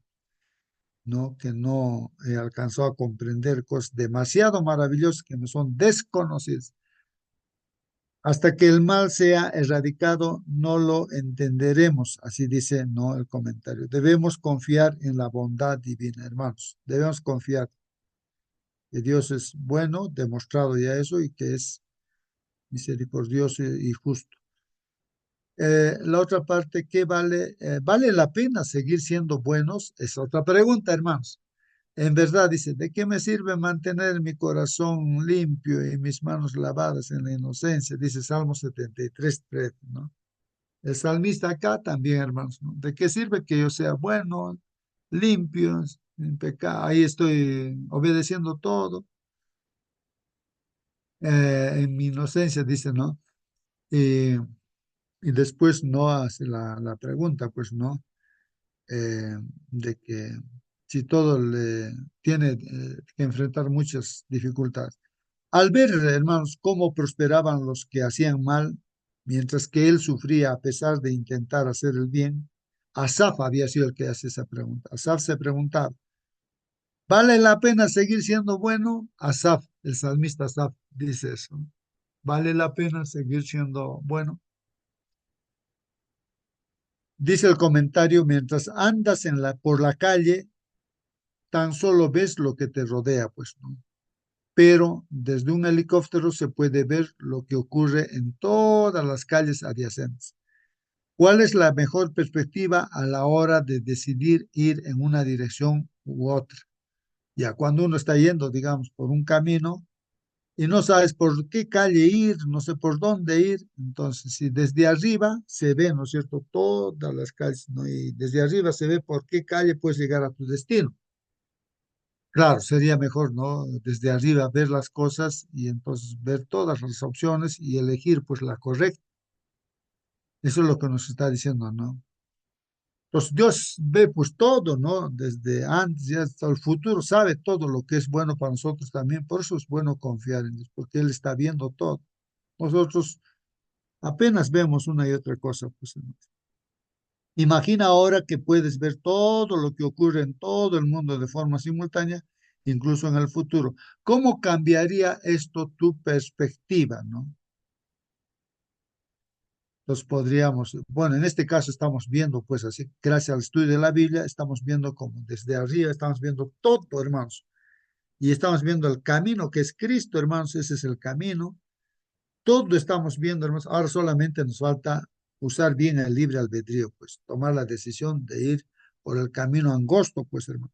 A: ¿no? Que no he alcanzado a comprender cosas demasiado maravillosas que me son desconocidas. Hasta que el mal sea erradicado, no lo entenderemos. Así dice, ¿no? El comentario. Debemos confiar en la bondad divina, hermanos. Debemos confiar que Dios es bueno, demostrado ya eso, y que es misericordioso y justo. La otra parte, ¿qué vale? ¿Vale la pena seguir siendo buenos? Es otra pregunta, hermanos. En verdad, dice, ¿de qué me sirve mantener mi corazón limpio y mis manos lavadas en la inocencia? Dice Salmo 73, 3, ¿no? El salmista acá también, hermanos, ¿no? ¿De qué sirve que yo sea bueno, limpio, sin pecado? Ahí estoy obedeciendo todo. En mi inocencia, dice, ¿no? Y, y después no hace la pregunta, pues, ¿no? De que si todo le tiene que enfrentar muchas dificultades. Al ver, hermanos, cómo prosperaban los que hacían mal, mientras que él sufría a pesar de intentar hacer el bien, Asaf había sido el que hace esa pregunta. Asaf se preguntaba, ¿vale la pena seguir siendo bueno? Asaf, el salmista Asaf, dice eso. ¿Vale la pena seguir siendo bueno? Dice el comentario, mientras andas por la calle, tan solo ves lo que te rodea, pues, ¿no? Pero desde un helicóptero se puede ver lo que ocurre en todas las calles adyacentes. ¿Cuál es la mejor perspectiva a la hora de decidir ir en una dirección u otra? Ya cuando uno está yendo, digamos, por un camino y no sabes por qué calle ir, no sé por dónde ir, entonces si desde arriba se ve, ¿no es cierto?, todas las calles, ¿no? Y desde arriba se ve por qué calle puedes llegar a tu destino. Claro, sería mejor, ¿no? Desde arriba ver las cosas y entonces ver todas las opciones y elegir pues la correcta. Eso es lo que nos está diciendo, ¿no? Entonces Dios ve pues todo, ¿no? Desde antes y hasta el futuro, sabe todo lo que es bueno para nosotros también. Por eso es bueno confiar en Dios, porque Él está viendo todo. Nosotros apenas vemos una y otra cosa, pues. Imagina ahora que puedes ver todo lo que ocurre en todo el mundo de forma simultánea, incluso en el futuro. ¿Cómo cambiaría esto tu perspectiva, no? Entonces podríamos, bueno, en este caso estamos viendo, pues así, gracias al estudio de la Biblia, estamos viendo como desde arriba, estamos viendo todo, hermanos, y estamos viendo el camino que es Cristo, hermanos, ese es el camino. Todo estamos viendo, hermanos. Ahora solamente nos falta usar bien el libre albedrío, pues tomar la decisión de ir por el camino angosto, pues, hermano.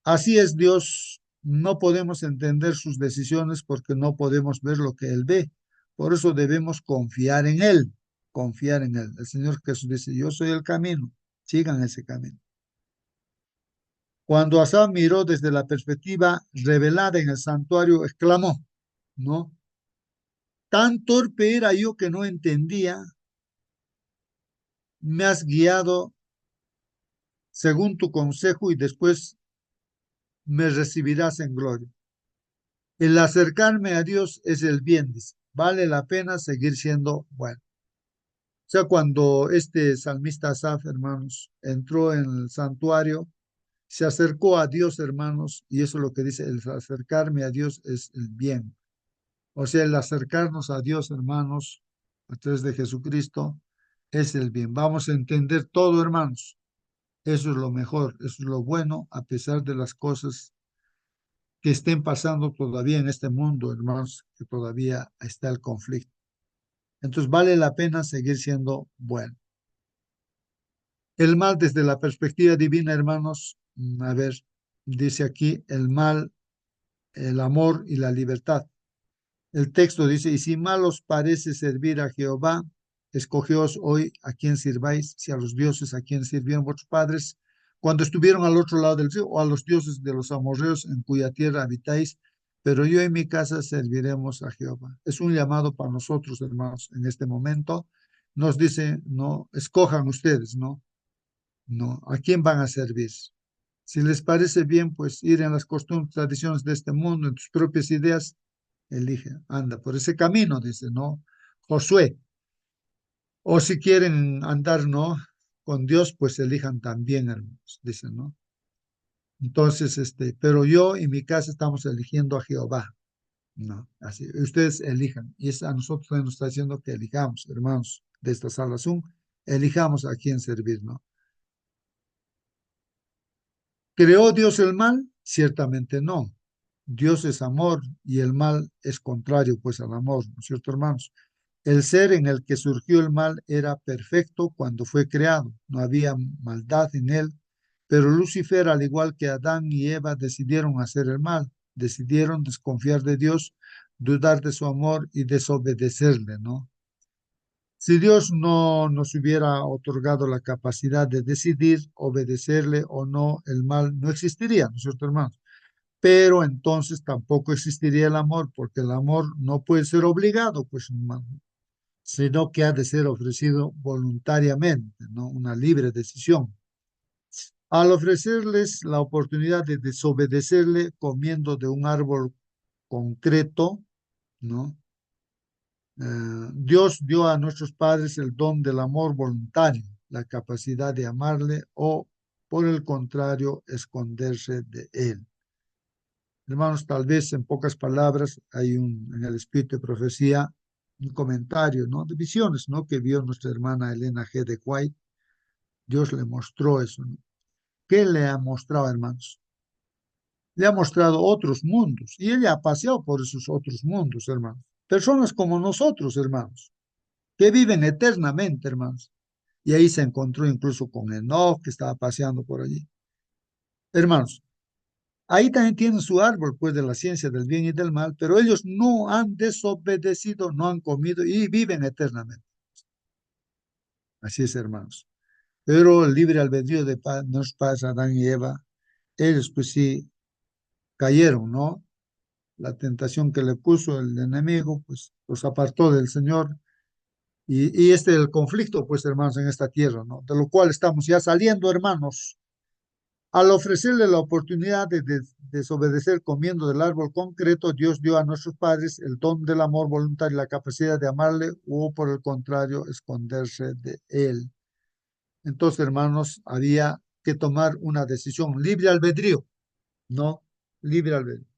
A: Así es Dios. No podemos entender sus decisiones porque no podemos ver lo que Él ve. Por eso debemos confiar en Él, confiar en Él. El Señor Jesús dice, yo soy el camino, sigan ese camino. Cuando Asaf miró desde la perspectiva revelada en el santuario, exclamó, ¿no? Tan torpe era yo que no entendía, me has guiado según tu consejo y después me recibirás en gloria. El acercarme a Dios es el bien, dice. Vale la pena seguir siendo bueno. O sea, cuando este salmista Asaf, hermanos, entró en el santuario, se acercó a Dios, hermanos, y eso es lo que dice, el acercarme a Dios es el bien. O sea, el acercarnos a Dios, hermanos, a través de Jesucristo, es el bien. Vamos a entender todo, hermanos. Eso es lo mejor, eso es lo bueno, a pesar de las cosas que estén pasando todavía en este mundo, hermanos, que todavía está el conflicto. Entonces vale la pena seguir siendo bueno. El mal desde la perspectiva divina, hermanos, a ver, dice aquí el mal, el amor y la libertad. El texto dice, y si mal os parece servir a Jehová, escogeos hoy a quién sirváis, si a los dioses a quien sirvieron vuestros padres, cuando estuvieron al otro lado del río, o a los dioses de los amorreos en cuya tierra habitáis, pero yo y mi casa serviremos a Jehová. Es un llamado para nosotros, hermanos, en este momento. Nos dice, no, escojan ustedes, ¿no? No, ¿a quién van a servir? Si les parece bien, pues ir en las costumbres, tradiciones de este mundo, en tus propias ideas, elige, anda por ese camino, dice, ¿no? Josué. O si quieren andar, ¿no? Con Dios, pues elijan también, hermanos, dice, ¿no? Entonces, pero yo y mi casa estamos eligiendo a Jehová, ¿no? Así, ustedes elijan. Y es a nosotros que nos está diciendo que elijamos, hermanos, de esta sala Zoom, elijamos a quién servir, ¿no? ¿Creó Dios el mal? Ciertamente no. Dios es amor y el mal es contrario, pues, al amor, ¿no es cierto, hermanos? El ser en el que surgió el mal era perfecto cuando fue creado, no había maldad en él, pero Lucifer, al igual que Adán y Eva, decidieron hacer el mal, decidieron desconfiar de Dios, dudar de su amor y desobedecerle, ¿no? Si Dios no nos hubiera otorgado la capacidad de decidir obedecerle o no, el mal no existiría, ¿no es cierto, hermanos? Pero entonces tampoco existiría el amor, porque el amor no puede ser obligado, pues, hermano, sino que ha de ser ofrecido voluntariamente, ¿no? Una libre decisión. Al ofrecerles la oportunidad de desobedecerle comiendo de un árbol concreto, ¿no? Dios dio a nuestros padres el don del amor voluntario, la capacidad de amarle o, por el contrario, esconderse de él. Hermanos, tal vez en pocas palabras hay en el espíritu de profecía un comentario, ¿no? De visiones, ¿no? Que vio nuestra hermana Elena G. de White. Dios le mostró eso, ¿no? ¿Qué le ha mostrado, hermanos? Le ha mostrado otros mundos y ella ha paseado por esos otros mundos, hermanos. Personas como nosotros, hermanos, que viven eternamente, hermanos. Y ahí se encontró incluso con Enoch, que estaba paseando por allí. Hermanos, ahí también tienen su árbol, pues, de la ciencia del bien y del mal, pero ellos no han desobedecido, no han comido y viven eternamente. Así es, hermanos. Pero el libre albedrío de nuestros padres Adán y Eva, ellos pues sí cayeron, ¿no? La tentación que le puso el enemigo, pues los apartó del Señor Y este es el conflicto, pues, hermanos, en esta tierra, ¿no? De lo cual estamos ya saliendo, hermanos. Al ofrecerle la oportunidad de desobedecer comiendo del árbol concreto, Dios dio a nuestros padres el don del amor voluntario y la capacidad de amarle, o por el contrario, esconderse de él. Entonces, hermanos, había que tomar una decisión, libre albedrío, ¿no? Libre albedrío.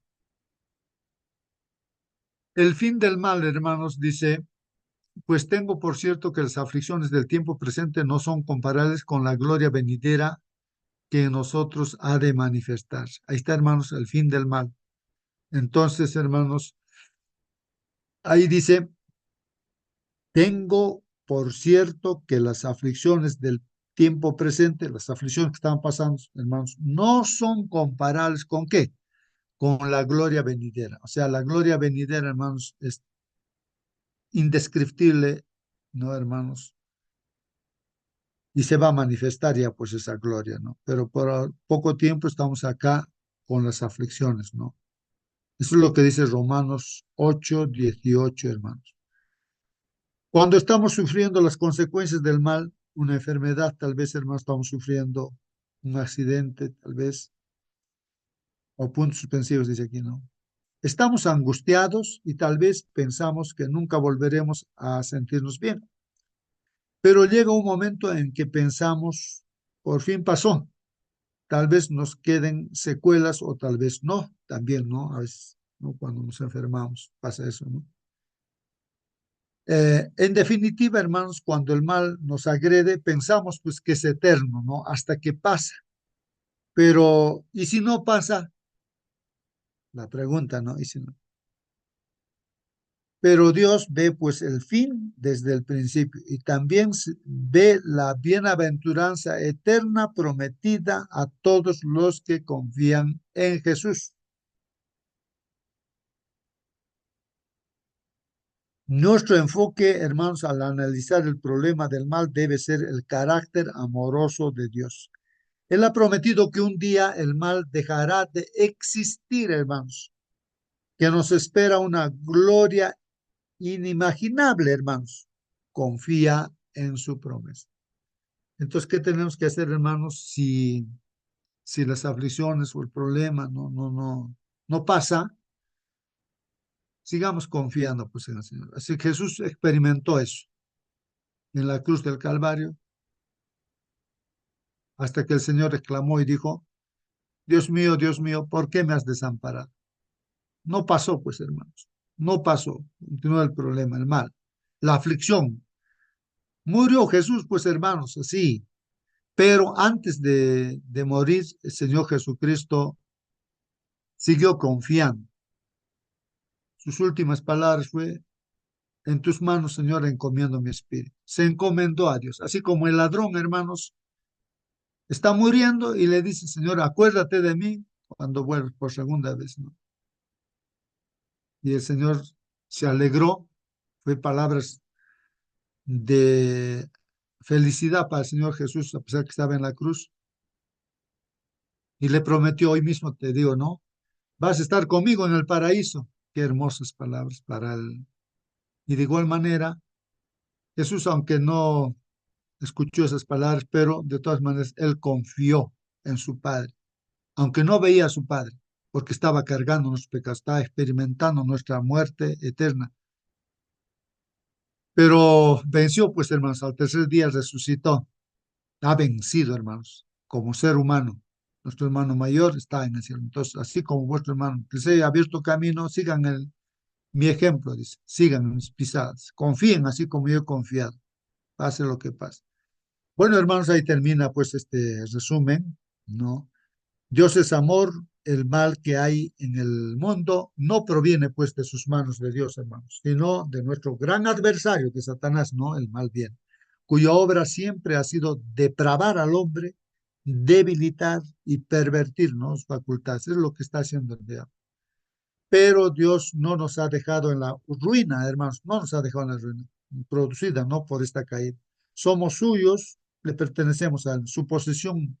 A: El fin del mal, hermanos, dice, pues tengo por cierto que las aflicciones del tiempo presente no son comparables con la gloria venidera que en nosotros ha de manifestarse. Ahí está, hermanos, el fin del mal. Entonces, hermanos, ahí dice, tengo por cierto que las aflicciones del tiempo presente, las aflicciones que están pasando, hermanos, no son comparables con qué, con la gloria venidera. O sea, la gloria venidera, hermanos, es indescriptible, ¿no, hermanos? Y se va a manifestar ya pues esa gloria, ¿no? Pero por poco tiempo estamos acá con las aflicciones, ¿no? Eso es lo que dice Romanos 8:18, hermanos. Cuando estamos sufriendo las consecuencias del mal, una enfermedad, tal vez, hermanos, estamos sufriendo un accidente, tal vez, o puntos suspensivos, dice aquí, ¿no? Estamos angustiados y tal vez pensamos que nunca volveremos a sentirnos bien. Pero llega un momento en que pensamos, por fin pasó. Tal vez nos queden secuelas o tal vez no, también, ¿no? A veces, ¿no? Cuando nos enfermamos pasa eso, ¿no? En definitiva, hermanos, cuando el mal nos agrede, pensamos pues que es eterno, ¿no? Hasta que pasa. Pero, ¿y si no pasa? La pregunta, ¿no? ¿Y si no? Pero Dios ve pues el fin desde el principio y también ve la bienaventuranza eterna prometida a todos los que confían en Jesús. Nuestro enfoque, hermanos, al analizar el problema del mal debe ser el carácter amoroso de Dios. Él ha prometido que un día el mal dejará de existir, hermanos, que nos espera una gloria inimaginable, hermanos. Confía en su promesa. Entonces, ¿qué tenemos que hacer, hermanos, si las aflicciones o el problema no pasa? Sigamos confiando pues en el Señor. Así que Jesús experimentó eso en la cruz del Calvario, hasta que el Señor reclamó y dijo, Dios mío, ¿por qué me has desamparado? No pasó, pues, hermanos, no pasó. Continuó el problema, el mal, la aflicción. Murió Jesús, pues, hermanos, así. Pero antes de morir, el Señor Jesucristo siguió confiando. Sus últimas palabras fue, en tus manos, Señor, encomiendo mi espíritu. Se encomendó a Dios, así como el ladrón, hermanos, está muriendo y le dice, Señor, acuérdate de mí cuando vuelvas por segunda vez, ¿no? Y el Señor se alegró, fue palabras de felicidad para el Señor Jesús, a pesar que estaba en la cruz, y le prometió, hoy mismo te digo, ¿no? Vas a estar conmigo en el paraíso. Qué hermosas palabras para él. Y de igual manera, Jesús, aunque no escuchó esas palabras, pero de todas maneras, él confió en su Padre, aunque no veía a su Padre, porque estaba cargando nuestros pecados, estaba experimentando nuestra muerte eterna. Pero venció, pues, hermanos, al tercer día resucitó. Ha vencido, hermanos, como ser humano. Nuestro hermano mayor está en el cielo. Entonces, así como vuestro hermano que se ha abierto camino, sigan mi ejemplo, dice, sigan mis pisadas. Confíen así como yo he confiado, pase lo que pase. Bueno, hermanos, ahí termina pues este resumen, ¿no? Dios es amor, el mal que hay en el mundo no proviene pues de sus manos de Dios, hermanos, sino de nuestro gran adversario, de Satanás, ¿no? El mal bien, cuya obra siempre ha sido depravar al hombre, debilitar y pervertir, ¿no? Sus facultades. Es lo que está haciendo el diablo. Pero Dios no nos ha dejado en la ruina, hermanos, no nos ha dejado en la ruina, producida, ¿no? Por esta caída. Somos suyos, le pertenecemos a él. Su posesión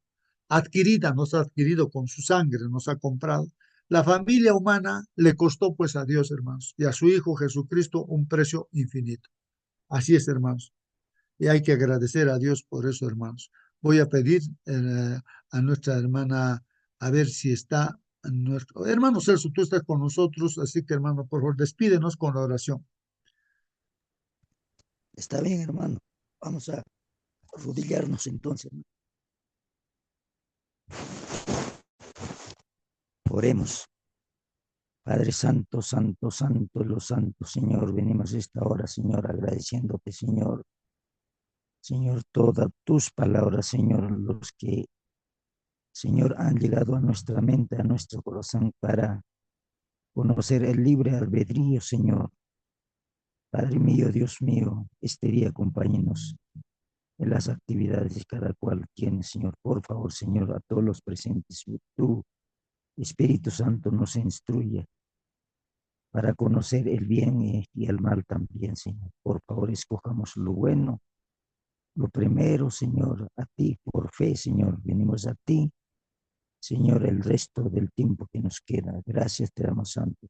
A: adquirida, nos ha adquirido con su sangre, nos ha comprado. La familia humana le costó pues a Dios, hermanos, y a su Hijo Jesucristo un precio infinito. Así es, hermanos. Y hay que agradecer a Dios por eso, hermanos. Voy a pedir a nuestra hermana a ver si está nuestro hermano Celso, tú estás con nosotros, así que hermano, por favor, despídenos con la oración.
C: Está bien, hermano. Vamos a arrodillarnos entonces. Oremos. Padre Santo, Santo, Santo, los santos, Señor, venimos a esta hora, Señor, agradeciéndote, Señor, todas tus palabras, Señor, los que, Señor, han llegado a nuestra mente, a nuestro corazón para conocer el libre albedrío, Señor. Padre mío, Dios mío, este día acompáñenos en las actividades de cada cual tiene, Señor. Por favor, Señor, a todos los presentes, tú, Espíritu Santo, nos instruye para conocer el bien y el mal también, Señor. Por favor, escojamos lo bueno, lo primero, Señor, a ti, por fe, Señor. Venimos a ti, Señor, el resto del tiempo que nos queda. Gracias te damos, Santo.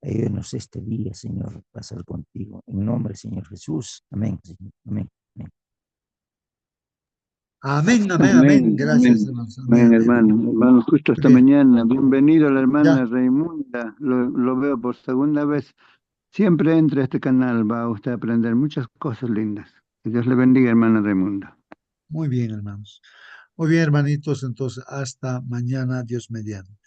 C: Ayúdanos este día, Señor, pasar contigo. En nombre, Señor Jesús. Amén, Señor. Amén. Amén.
A: Amén, amén, amén. Gracias, hermanos. Amén, amén.
D: Hermano, justo esta
A: Bien.
D: mañana. Bienvenido a la hermana
A: Ya.
D: Raimunda. Lo veo por segunda vez. Siempre entra a este canal, va a usted a aprender muchas cosas lindas. Que Dios le bendiga, hermana Raimunda.
A: Muy bien, hermanos. Muy bien, hermanitos. Entonces, hasta mañana, Dios mediante.